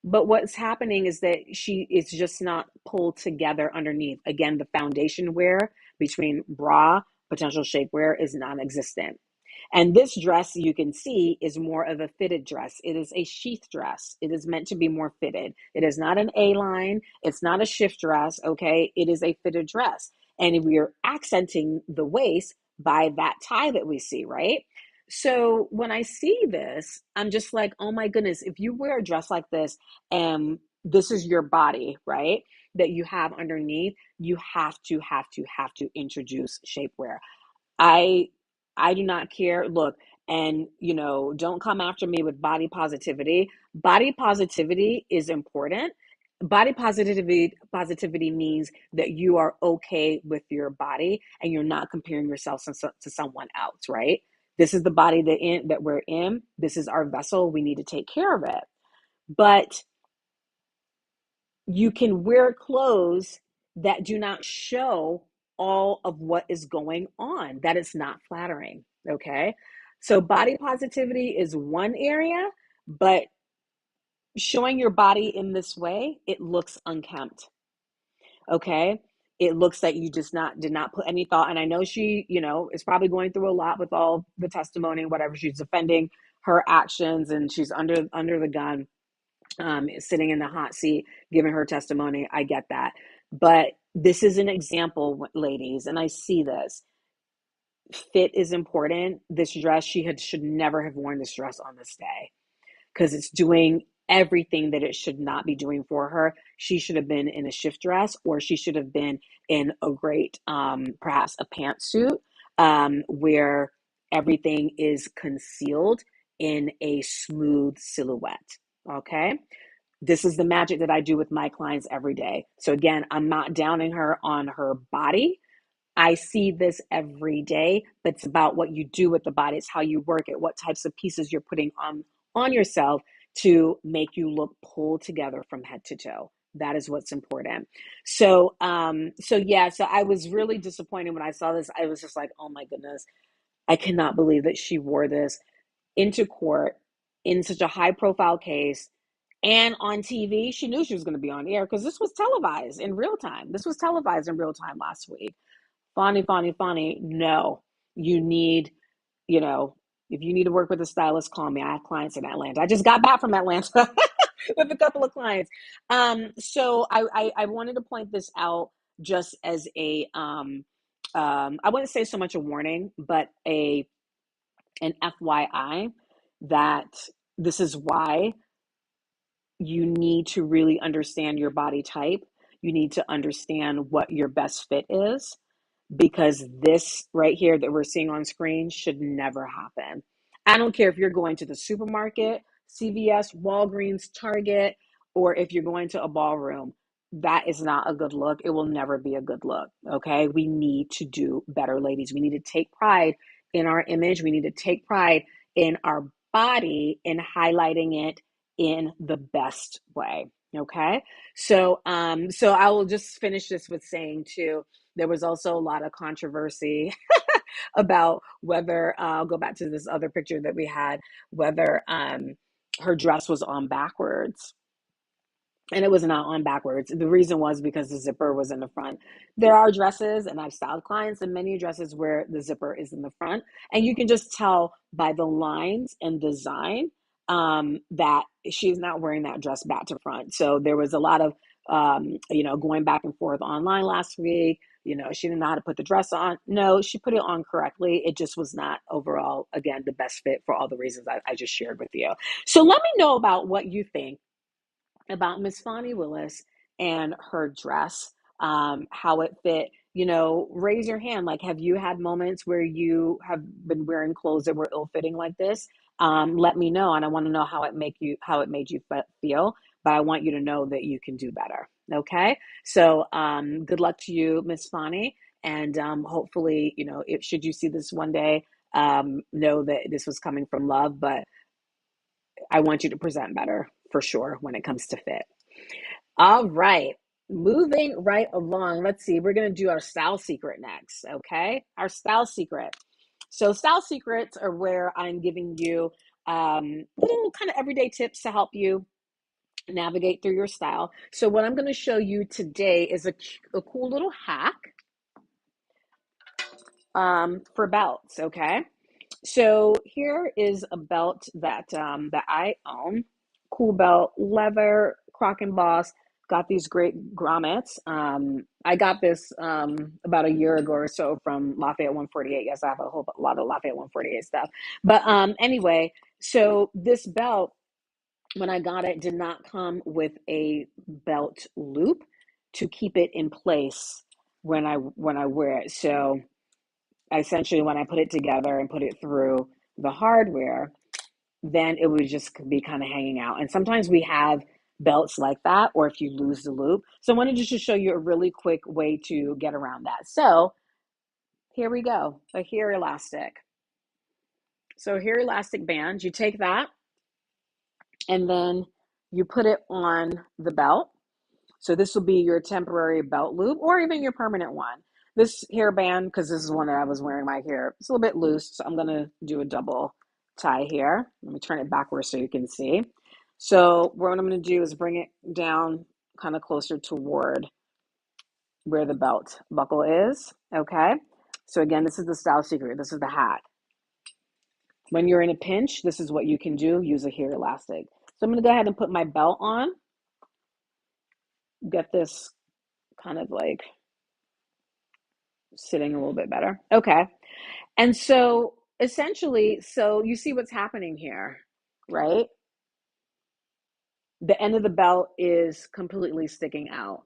but what's happening is that she is just not pulled together underneath. Again, the foundation wear between bra, potential shapewear is non existent. And this dress, you can see, is more of a fitted dress. It is a sheath dress. It is meant to be more fitted. It is not an A-line. It's not a shift dress, okay? It is a fitted dress. And we are accenting the waist by that tie that we see, right? So when I see this, I'm just like, oh my goodness, if you wear a dress like this and this is your body, right, that you have underneath, you have to introduce shapewear. I I do not care. Look, and don't come after me with body positivity. Body positivity is important. Body positivity means that you are okay with your body and you're not comparing yourself to someone else, right? This is the body that we're in. This is our vessel. We need to take care of it. But you can wear clothes that do not show all of what is going on. That is not flattering. Okay. So body positivity is one area, but showing your body in this way, it looks unkempt. Okay. It looks like you just not did not put any thought. And I know she, is probably going through a lot with all the testimony and whatever. She's defending her actions and she's under the gun, sitting in the hot seat, giving her testimony. I get that. But this is an example, ladies, and I see this. Fit is important. This dress, should never have worn this dress on this day because it's doing everything that it should not be doing for her. She should have been in a shift dress, or she should have been in a great, perhaps a pantsuit, where everything is concealed in a smooth silhouette. Okay. This is the magic that I do with my clients every day. So again, I'm not downing her on her body. I see this every day, but it's about what you do with the body. It's how you work it, what types of pieces you're putting on yourself to make you look pulled together from head to toe. That is what's important. So I was really disappointed when I saw this. I was just like, oh my goodness, I cannot believe that she wore this into court in such a high profile case and on TV. She knew she was going to be on air because this was televised in real time. This was televised in real time last week. Fani, no. You need, you know, if you need to work with a stylist, call me. I have clients in Atlanta. I just got back from Atlanta with a couple of clients. So I wanted to point this out just as I wouldn't say so much a warning, but an FYI that this is why you need to really understand your body type. You need to understand what your best fit is because this right here that we're seeing on screen should never happen. I don't care if you're going to the supermarket, CVS, Walgreens, Target, or if you're going to a ballroom. That is not a good look. It will never be a good look. Okay. We need to do better, ladies. We need to take pride in our image. We need to take pride in our body and highlighting it in the best way. Okay. So I will just finish this with saying too, there was also a lot of controversy about whether I'll go back to this other picture that we had, whether her dress was on backwards. And it was not on backwards. The reason was because the zipper was in the front. There are dresses, and I've styled clients in many dresses where the zipper is in the front. And you can just tell by the lines and design that she's not wearing that dress back to front. So there was a lot of, going back and forth online last week. She didn't know how to put the dress on. No, she put it on correctly. It just was not overall, again, the best fit for all the reasons I just shared with you. So let me know about what you think about Miss Fani Willis and her dress, how it fit. Raise your hand. Like, have you had moments where you have been wearing clothes that were ill-fitting like this? Let me know, and I want to know how it made you feel. But I want you to know that you can do better. Okay, so good luck to you, Miss Fani, and hopefully, should you see this one day, know that this was coming from love. But I want you to present better for sure when it comes to fit. All right. Moving right along. Let's see. We're going to do our style secret next. Okay. Our style secret. So, style secrets are where I'm giving you little kind of everyday tips to help you navigate through your style. So, what I'm going to show you today is a cool little hack for belts. Okay. So here is a belt that I own. Cool belt, leather, Croc and Boss. Got these great grommets. I got this about a year ago or so from Lafayette 148. Yes, I have a whole lot of Lafayette 148 stuff. But anyway, so this belt, when I got it, did not come with a belt loop to keep it in place when I wear it. So essentially, when I put it together and put it through the hardware, then it would just be kind of hanging out. And sometimes we have belts like that, or if you lose the loop. So I wanted just to show you a really quick way to get around that. So here we go, a hair elastic. So hair elastic band, you take that and then you put it on the belt. So this will be your temporary belt loop or even your permanent one. This hairband, because this is one that I was wearing my hair, it's a little bit loose, so I'm going to do a double tie here. Let me turn it backwards so you can see. So what I'm going to do is bring it down kind of closer toward where the belt buckle is. Okay. So again, this is the style secret. This is the hack. When you're in a pinch, this is what you can do. Use a hair elastic. So I'm going to go ahead and put my belt on. Get this kind of like sitting a little bit better. Okay. And so essentially, so you see what's happening here, right? The end of the belt is completely sticking out.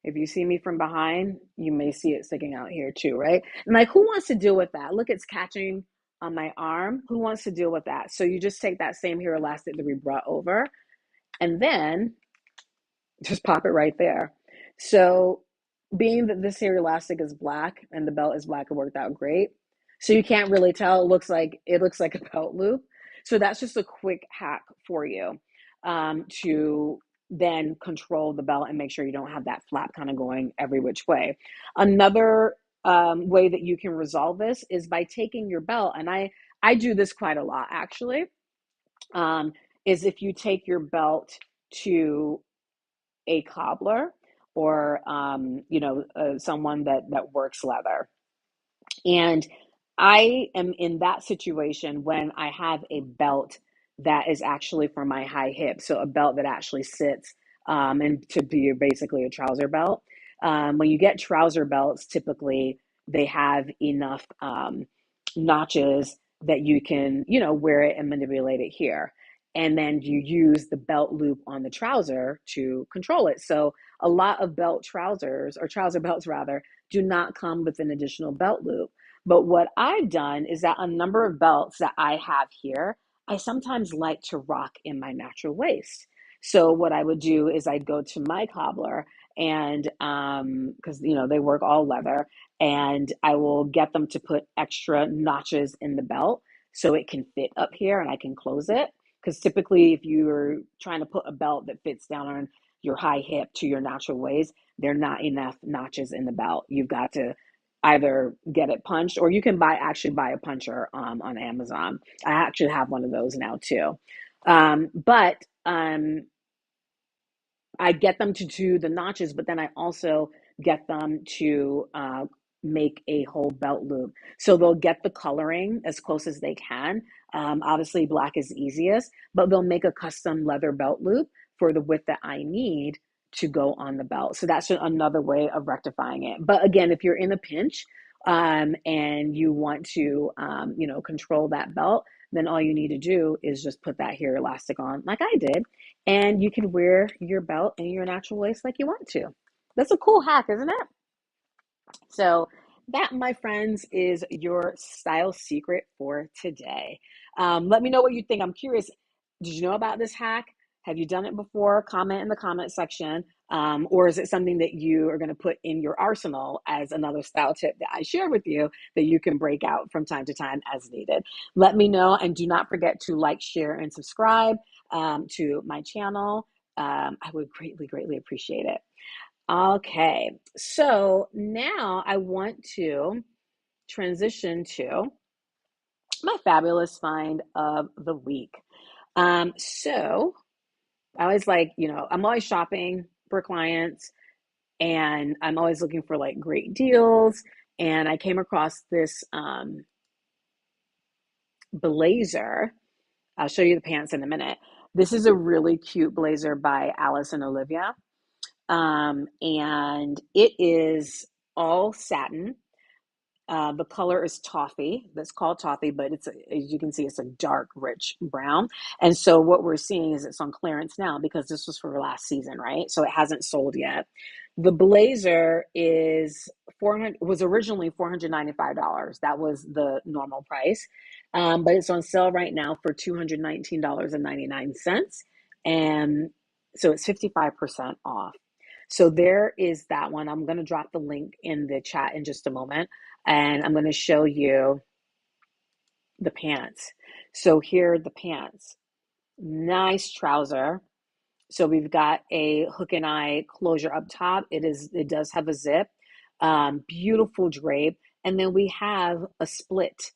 If you see me from behind, you may see it sticking out here too, right? And like, who wants to deal with that? Look, it's catching on my arm. Who wants to deal with that? So you just take that same hair elastic that we brought over and then just pop it right there. So being that this hair elastic is black and the belt is black, it worked out great. So you can't really tell. It looks like a belt loop. So that's just a quick hack for you to then control the belt and make sure you don't have that flap kind of going every which way. Another way that you can resolve this is by taking your belt, and I do this quite a lot actually. Is if you take your belt to a cobbler or someone that works leather. And I am in that situation when I have a belt that is actually for my high hip, so a belt that actually sits and to be basically a trouser belt. When you get trouser belts, typically they have enough notches that you can wear it and manipulate it here, and then you use the belt loop on the trouser to control it. So a lot of belt trousers, or trouser belts rather, do not come with an additional belt loop. But what I've done is that a number of belts that I have here, I sometimes like to rock in my natural waist. So what I would do is I'd go to my cobbler and because they work all leather, and I will get them to put extra notches in the belt so it can fit up here and I can close it. Because typically, if you're trying to put a belt that fits down on your high hip to your natural waist, there are not enough notches in the belt. You've got to either get it punched, or you can buy a puncher on Amazon. I actually have one of those now too. But I get them to do the notches, but then I also get them to make a whole belt loop. So they'll get the coloring as close as they can. Obviously, black is easiest, but they'll make a custom leather belt loop for the width that I need to go on the belt. So that's another way of rectifying it. But again, if you're in a pinch and you want to, control that belt, then all you need to do is just put that here elastic on, like I did, and you can wear your belt in your natural waist like you want to. That's a cool hack, isn't it? So, that, my friends, is your style secret for today. Let me know what you think. I'm curious. Did you know about this hack? Have you done it before? Comment in the comment section. Or is it something that you are going to put in your arsenal as another style tip that I share with you that you can break out from time to time as needed? Let me know. And do not forget to like, share, and subscribe to my channel. I would greatly, greatly appreciate it. Okay, so now I want to transition to my fabulous find of the week. So I always I'm always shopping for clients, and I'm always looking for like great deals. And I came across this blazer. I'll show you the pants in a minute. This is a really cute blazer by Alice and Olivia. And it is all satin. The color is toffee. That's called toffee, but as you can see, it's a dark, rich brown. And so what we're seeing is it's on clearance now because this was for last season, right? So it hasn't sold yet. The blazer was originally $495. That was the normal price. But it's on sale right now for $219.99. And so it's 55% off. So there is that one. I'm going to drop the link in the chat in just a moment, and I'm going to show you the pants. So here are the pants. Nice trouser. So we've got a hook and eye closure up top. It does have a zip. Beautiful drape. And then we have a split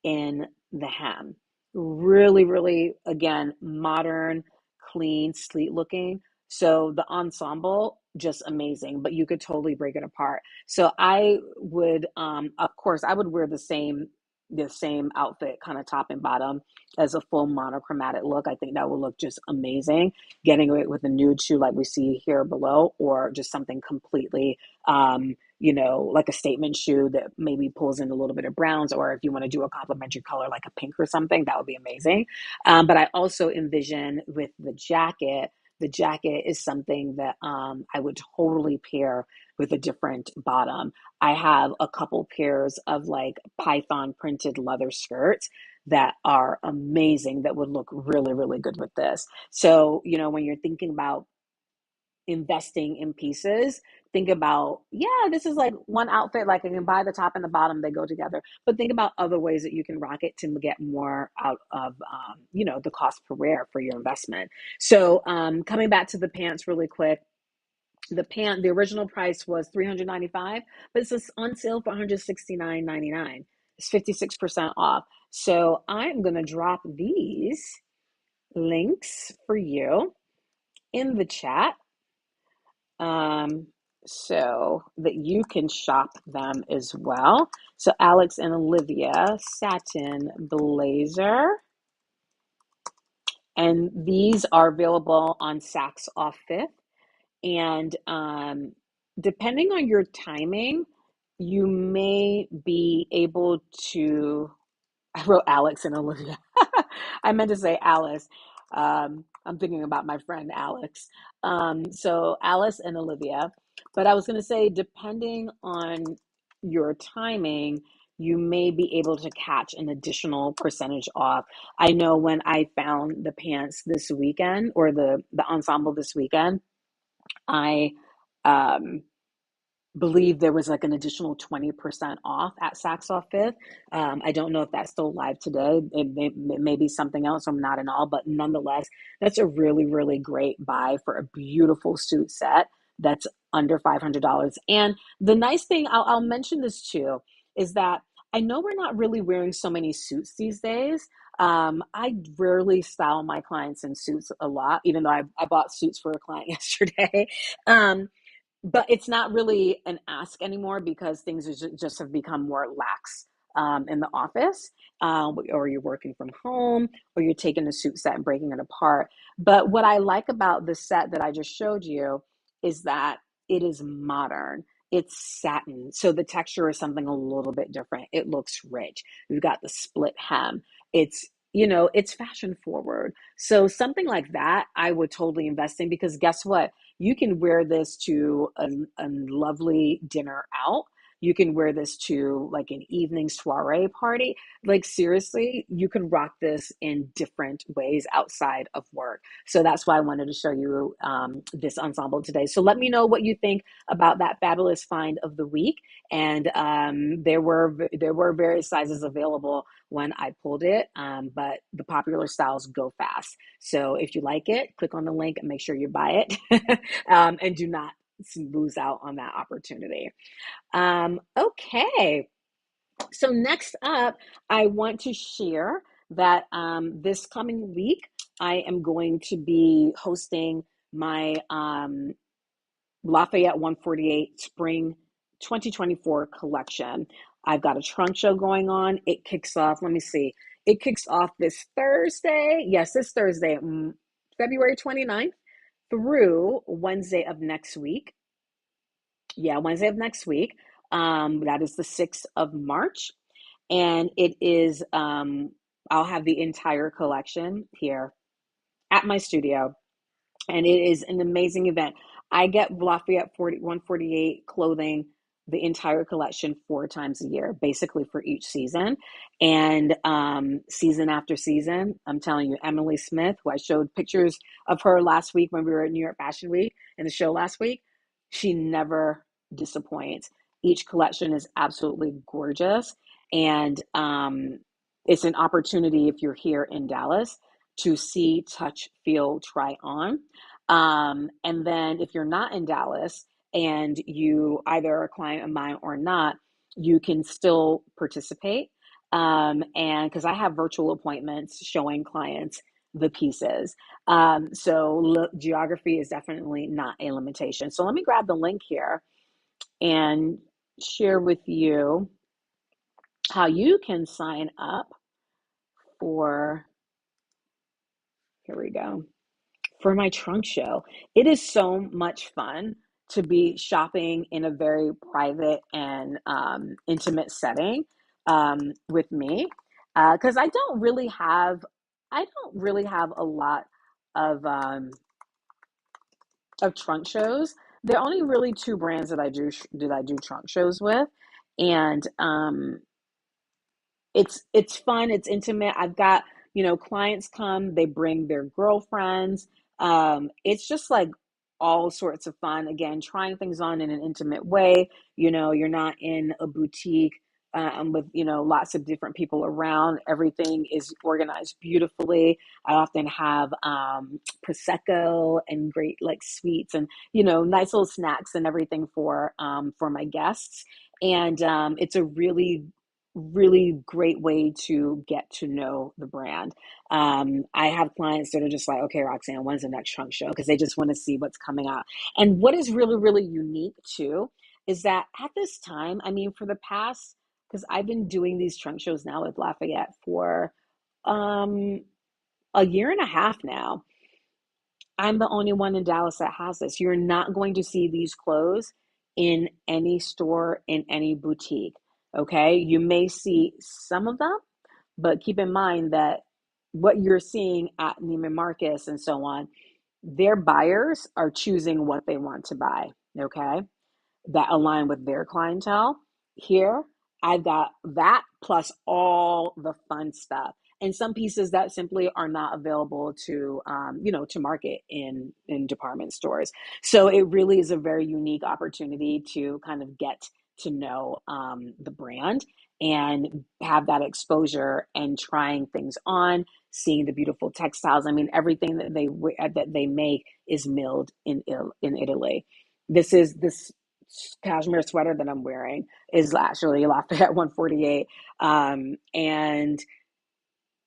in the hem. Really, really, again, modern, clean, sleek looking. So the ensemble, just amazing, but you could totally break it apart. So I would, of course, I would wear the same outfit, kind of top and bottom, as a full monochromatic look. I think that will look just amazing. Getting it with a nude shoe like we see here below, or just something completely, like a statement shoe that maybe pulls in a little bit of browns, or if you want to do a complementary color like a pink or something, that would be amazing. But I also envision with the jacket is something that I would totally pair with a different bottom. I have a couple pairs of like python printed leather skirts that are amazing, that would look really, really good with this. So, when you're thinking about investing in pieces, think about, yeah, this is like one outfit, like I can buy the top and the bottom, they go together. But think about other ways that you can rock it to get more out of, the cost per wear for your investment. So coming back to the pants really quick, the original price was $395, but it's on sale for $169.99. It's 56% off. So I'm going to drop these links for you in the chat, so that you can shop them as well. So Alex and Olivia satin blazer. And these are available on Saks Off Fifth. And depending on your timing, you may be able to. I wrote Alex and Olivia. I meant to say Alice. I'm thinking about my friend Alex. So Alice and Olivia. But I was going to say, depending on your timing, you may be able to catch an additional percentage off. I know when I found the pants this weekend, or the ensemble this weekend, I um believe there was like an additional 20% off at Saks Off Fifth. I don't know if that's still live today. It may be something else. I'm not in all, but nonetheless, that's a really, really great buy for a beautiful suit set that's under $500. And the nice thing, I'll mention this too, is that I know we're not really wearing so many suits these days. I rarely style my clients in suits a lot, even though I bought suits for a client yesterday. Um, but it's not really an ask anymore because things just have become more lax in the office, or you're working from home, or you're taking a suit set and breaking it apart. But what I like about the set that I just showed you is that it is modern. It's satin, so the texture is something a little bit different. It looks rich. We've got the split hem. It's, it's fashion forward. So something like that, I would totally invest in, because guess what? You can wear this to a lovely dinner out. You can wear this to like an evening soiree party. Like, seriously, you can rock this in different ways outside of work. So that's why I wanted to show you this ensemble today. So let me know what you think about that fabulous find of the week. And there were various sizes available when I pulled it, but the popular styles go fast. So if you like it, click on the link and make sure you buy it. And do not lose out on that opportunity. Okay, so next up, I want to share that this coming week, I am going to be hosting my Lafayette 148 Spring 2024 collection. I've got a trunk show going on. It kicks off, let me see, it kicks off this Thursday. Yes, this Thursday, February 29th through Wednesday of next week. Yeah, Wednesday of next week. That is the 6th of March. And it is, I'll have the entire collection here at my studio, and it is an amazing event. I get Lafayette 148 clothing, the entire collection, 4 times a year, basically for each season. And season after season, I'm telling you, Emily Smith, who I showed pictures of her last week when we were at New York Fashion Week in the show last week, she never disappoints. Each collection is absolutely gorgeous. And it's an opportunity, if you're here in Dallas, to see, touch, feel, try on. And then if you're not in Dallas and you either are a client of mine or not, you can still participate. And because I have virtual appointments showing clients the pieces. So geography is definitely not a limitation. So let me grab the link here and share with you how you can sign up for, here we go, for my trunk show. It is so much fun to be shopping in a very private and intimate setting with me, because I don't really have a lot of trunk shows. There are only really 2 brands that I do trunk shows with, and it's fun, it's intimate. I've got, clients come, they bring their girlfriends. It's just like all sorts of fun. Again, trying things on in an intimate way. You're not in a boutique with, lots of different people around. Everything is organized beautifully. I often have prosecco and great like sweets and, nice little snacks and everything for my guests. And it's a really really great way to get to know the brand. I have clients that are just like, okay, Roxanne, when's the next trunk show? Because they just want to see what's coming out. And what is really, really unique too is that at this time, I mean, for the past, because I've been doing these trunk shows now with Lafayette for um, a year and a half now. I'm the only one in Dallas that has this. You're not going to see these clothes in any store, in any boutique. Okay. You may see some of them, but keep in mind that what you're seeing at Neiman Marcus and so on, their buyers are choosing what they want to buy. Okay. That align with their clientele. Here, I've got that plus all the fun stuff and some pieces that simply are not available to to market in department stores. So it really is a very unique opportunity to kind of get to know the brand and have that exposure and trying things on, seeing the beautiful textiles. I mean, everything that they make is milled in Italy. This cashmere sweater that I'm wearing is actually Lafayette 148.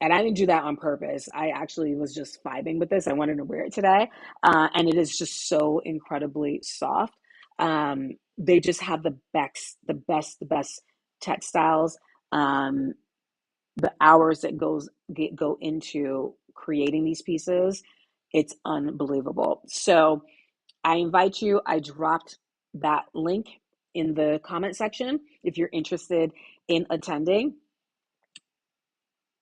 And I didn't do that on purpose. I actually was just vibing with this. I wanted to wear it today. And it is just so incredibly soft. They just have the best textiles. Um, the hours that go into creating these pieces, it's unbelievable. So I invite you. I dropped that link in the comment section. If you're interested in attending,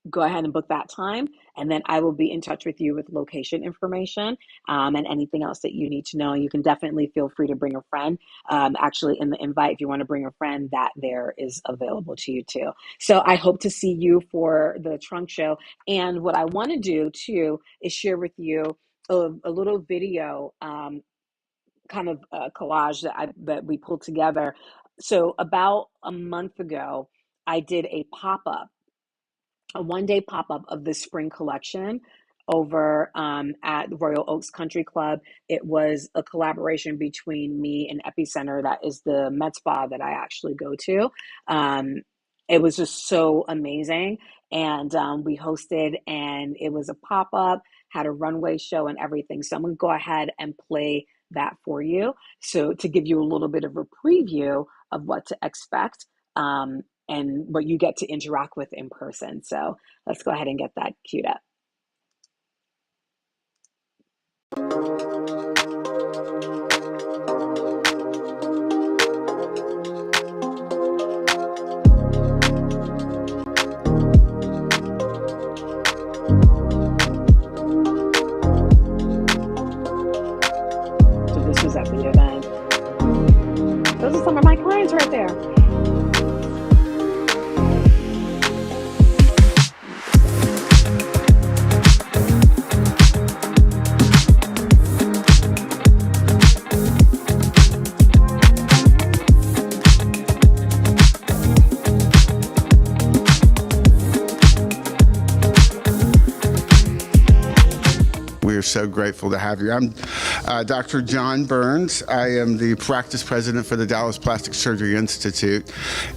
go ahead and book that time. And then I will be in touch with you with location information and anything else that you need to know. You can definitely feel free to bring a friend. Actually, in the invite, if you want to bring a friend, that there is available to you too. So I hope to see you for the trunk show. And what I want to do too is share with you a little video kind of collage that we pulled together. So about a month ago, I did a one-day pop-up of the spring collection over at the Royal Oaks Country Club. It was a collaboration between me and Epicenter, that is the med spa that I actually go to. It was just so amazing. And we hosted, and it was a pop-up, had a runway show and everything. So I'm going to go ahead and play that for you. So to give you a little bit of a preview of what to expect. And what you get to interact with in person. So let's go ahead and get that queued up. So this was at the event. Those are some of my clients right there. We are so grateful to have you. I'm Dr. John Burns. I am the practice president for the Dallas Plastic Surgery Institute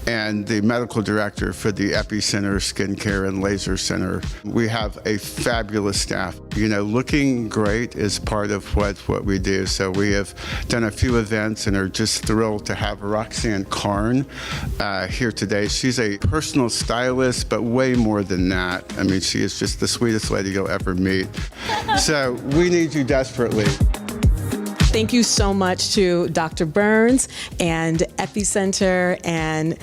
and the medical director for the Epicenter Skincare and Laser Center. We have a fabulous staff. You know, looking great is part of what we do. So we have done a few events and are just thrilled to have Roxanne Karn here today. She's a personal stylist, but way more than that. I mean, she is just the sweetest lady you'll ever meet. So we need you desperately. Thank you so much to Dr. Burns and Epicenter and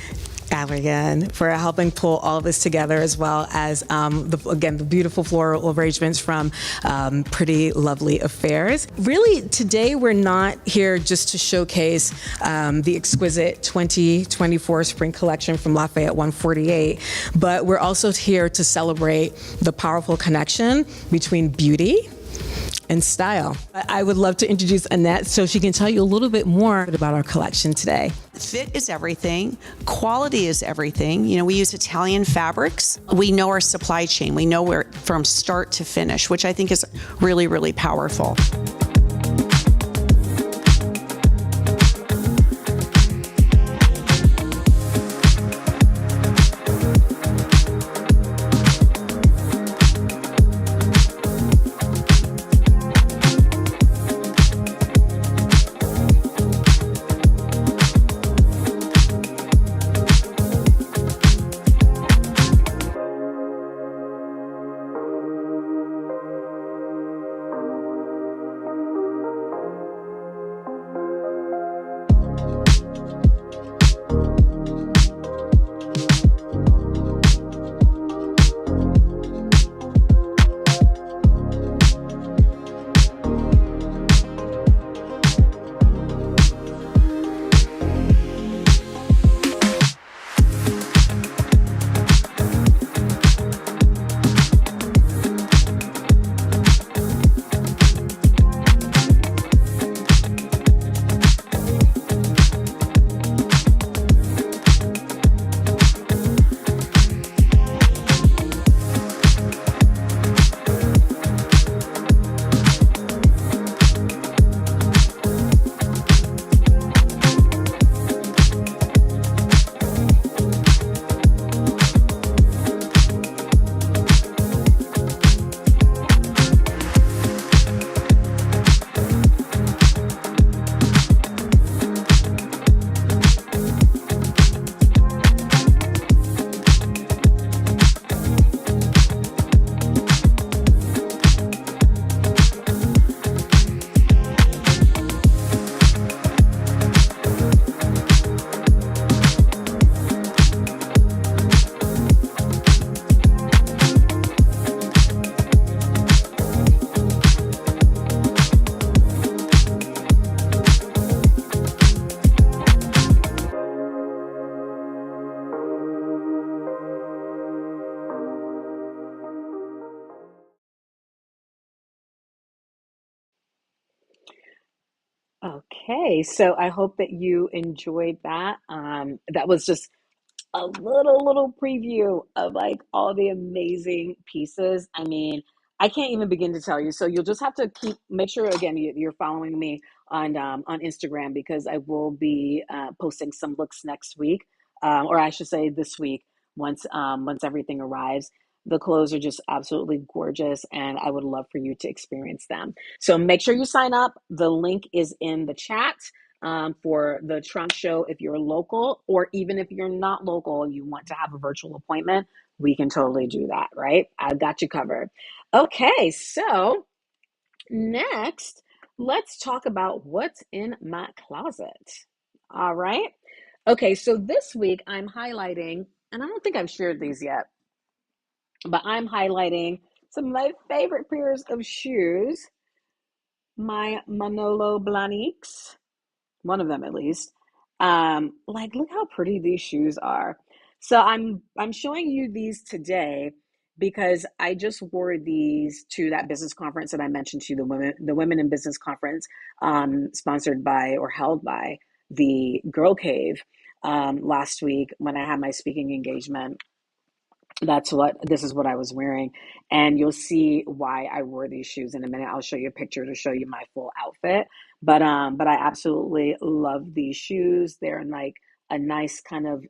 Allergan for helping pull all of this together, as well as, the beautiful floral arrangements from Pretty Lovely Affairs. Really, today we're not here just to showcase the exquisite 2024 spring collection from Lafayette 148, but we're also here to celebrate the powerful connection between beauty and style. I would love to introduce Annette so she can tell you a little bit more about our collection today. Fit is everything. Quality is everything. You know, we use Italian fabrics. We know our supply chain. We know where from start to finish, which I think is really, really powerful. Okay, so I hope that you enjoyed that. That was just a little preview of like all the amazing pieces. I mean, I can't even begin to tell you. So you'll just have to make sure again you're following me on Instagram because I will be posting some looks next week, or I should say this week once everything arrives. The clothes are just absolutely gorgeous, and I would love for you to experience them. So make sure you sign up. The link is in the chat for the trunk show if you're local, or even if you're not local and you want to have a virtual appointment, we can totally do that, right? I've got you covered. Okay, so next, let's talk about what's in my closet. All right. Okay, so this week I'm highlighting, and I don't think I've shared these yet, but I'm highlighting some of my favorite pairs of shoes, my Manolo Blahniks, one of them at least. Like look how pretty these shoes are. So I'm showing you these today because I just wore these to that business conference that I mentioned to you, the women in business conference, sponsored by or held by the Girl Cave, last week when I had my speaking engagement. This is what I was wearing, and you'll see why I wore these shoes in a minute. I'll show you a picture to show you my full outfit, but I absolutely love these shoes. They're in like a nice kind of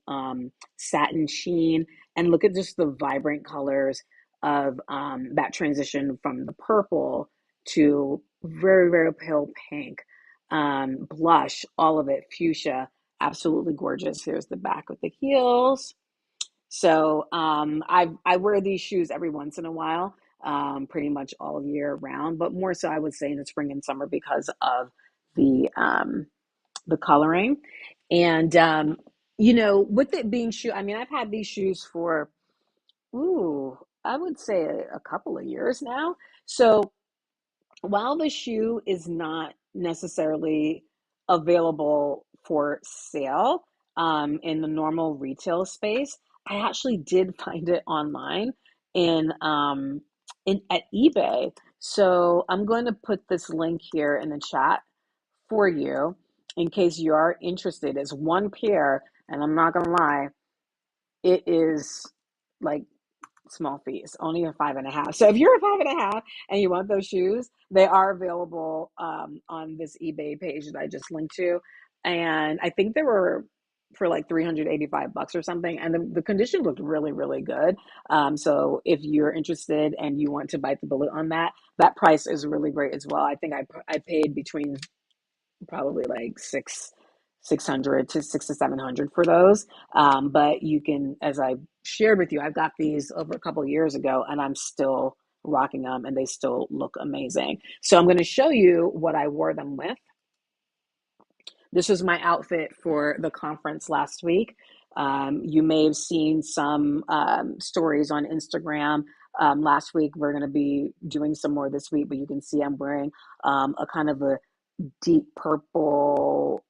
satin sheen, and look at just the vibrant colors of that transition from the purple to very pale pink, blush, all of it fuchsia, absolutely gorgeous. Here's the back with the heels. So I wear these shoes every once in a while, pretty much all year round, but more so I would say in the spring and summer because of the coloring. And with it being shoe, I mean, I've had these shoes for I would say a couple of years now. So while the shoe is not necessarily available for sale in the normal retail space, I actually did find it online in at eBay. So I'm going to put this link here in the chat for you in case you are interested. It's one pair, and I'm not gonna lie, it is like small fees, only a 5.5. So if you're a 5.5 and you want those shoes, they are available on this eBay page that I just linked to. And I think they were for like 385 bucks or something. And the condition looked really good. So if you're interested and you want to bite the bullet on that, that price is really great as well. I think I paid between probably like 600 to 700 for those. But you can, as I shared with you, I've got these over a couple of years ago and I'm still rocking them and they still look amazing. So I'm going to show you what I wore them with. This was my outfit for the conference last week. You may have seen some stories on Instagram last week. We're going to be doing some more this week, but you can see I'm wearing a kind of a deep purple.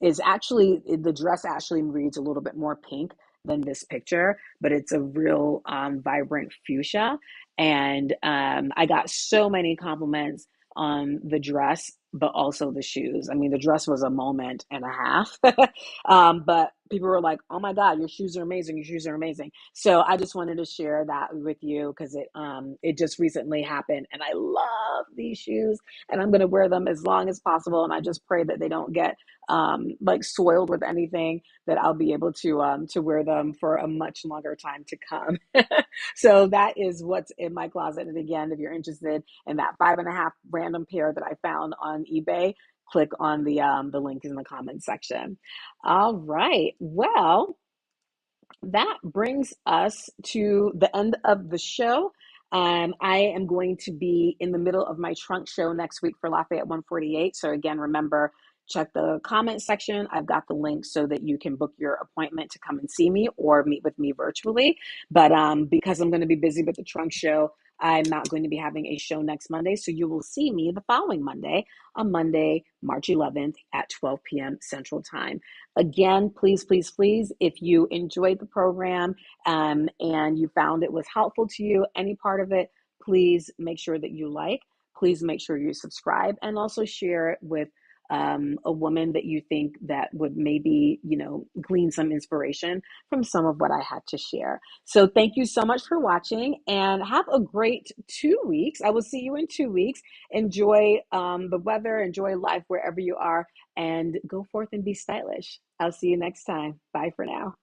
Is actually the dress actually reads a little bit more pink than this picture, but it's a real vibrant fuchsia. And I got so many compliments on the dress, but also the shoes. I mean, the dress was a moment and a half, but people were like, "Oh my God, your shoes are amazing! Your shoes are amazing!" So I just wanted to share that with you because it just recently happened, and I love these shoes, and I'm going to wear them as long as possible. And I just pray that they don't get like soiled with anything, that I'll be able to wear them for a much longer time to come. So that is what's in my closet. And again, if you're interested in that 5.5 random pair that I found on eBay, click on the link in the comment section. All right. Well, that brings us to the end of the show. I am going to be in the middle of my trunk show next week for Lafayette 148. So again, remember, check the comment section. I've got the link so that you can book your appointment to come and see me or meet with me virtually. But because I'm going to be busy with the trunk show, I'm not going to be having a show next Monday. So you will see me the following Monday, on Monday, March 11th at 12 p.m. Central Time. Again, please, if you enjoyed the program and you found it was helpful to you, any part of it, please make sure that you like. Please make sure you subscribe and also share it with a woman that you think that would maybe, glean some inspiration from some of what I had to share. So thank you so much for watching and have a great 2 weeks. I will see you in 2 weeks. Enjoy the weather, enjoy life wherever you are, and go forth and be stylish. I'll see you next time. Bye for now.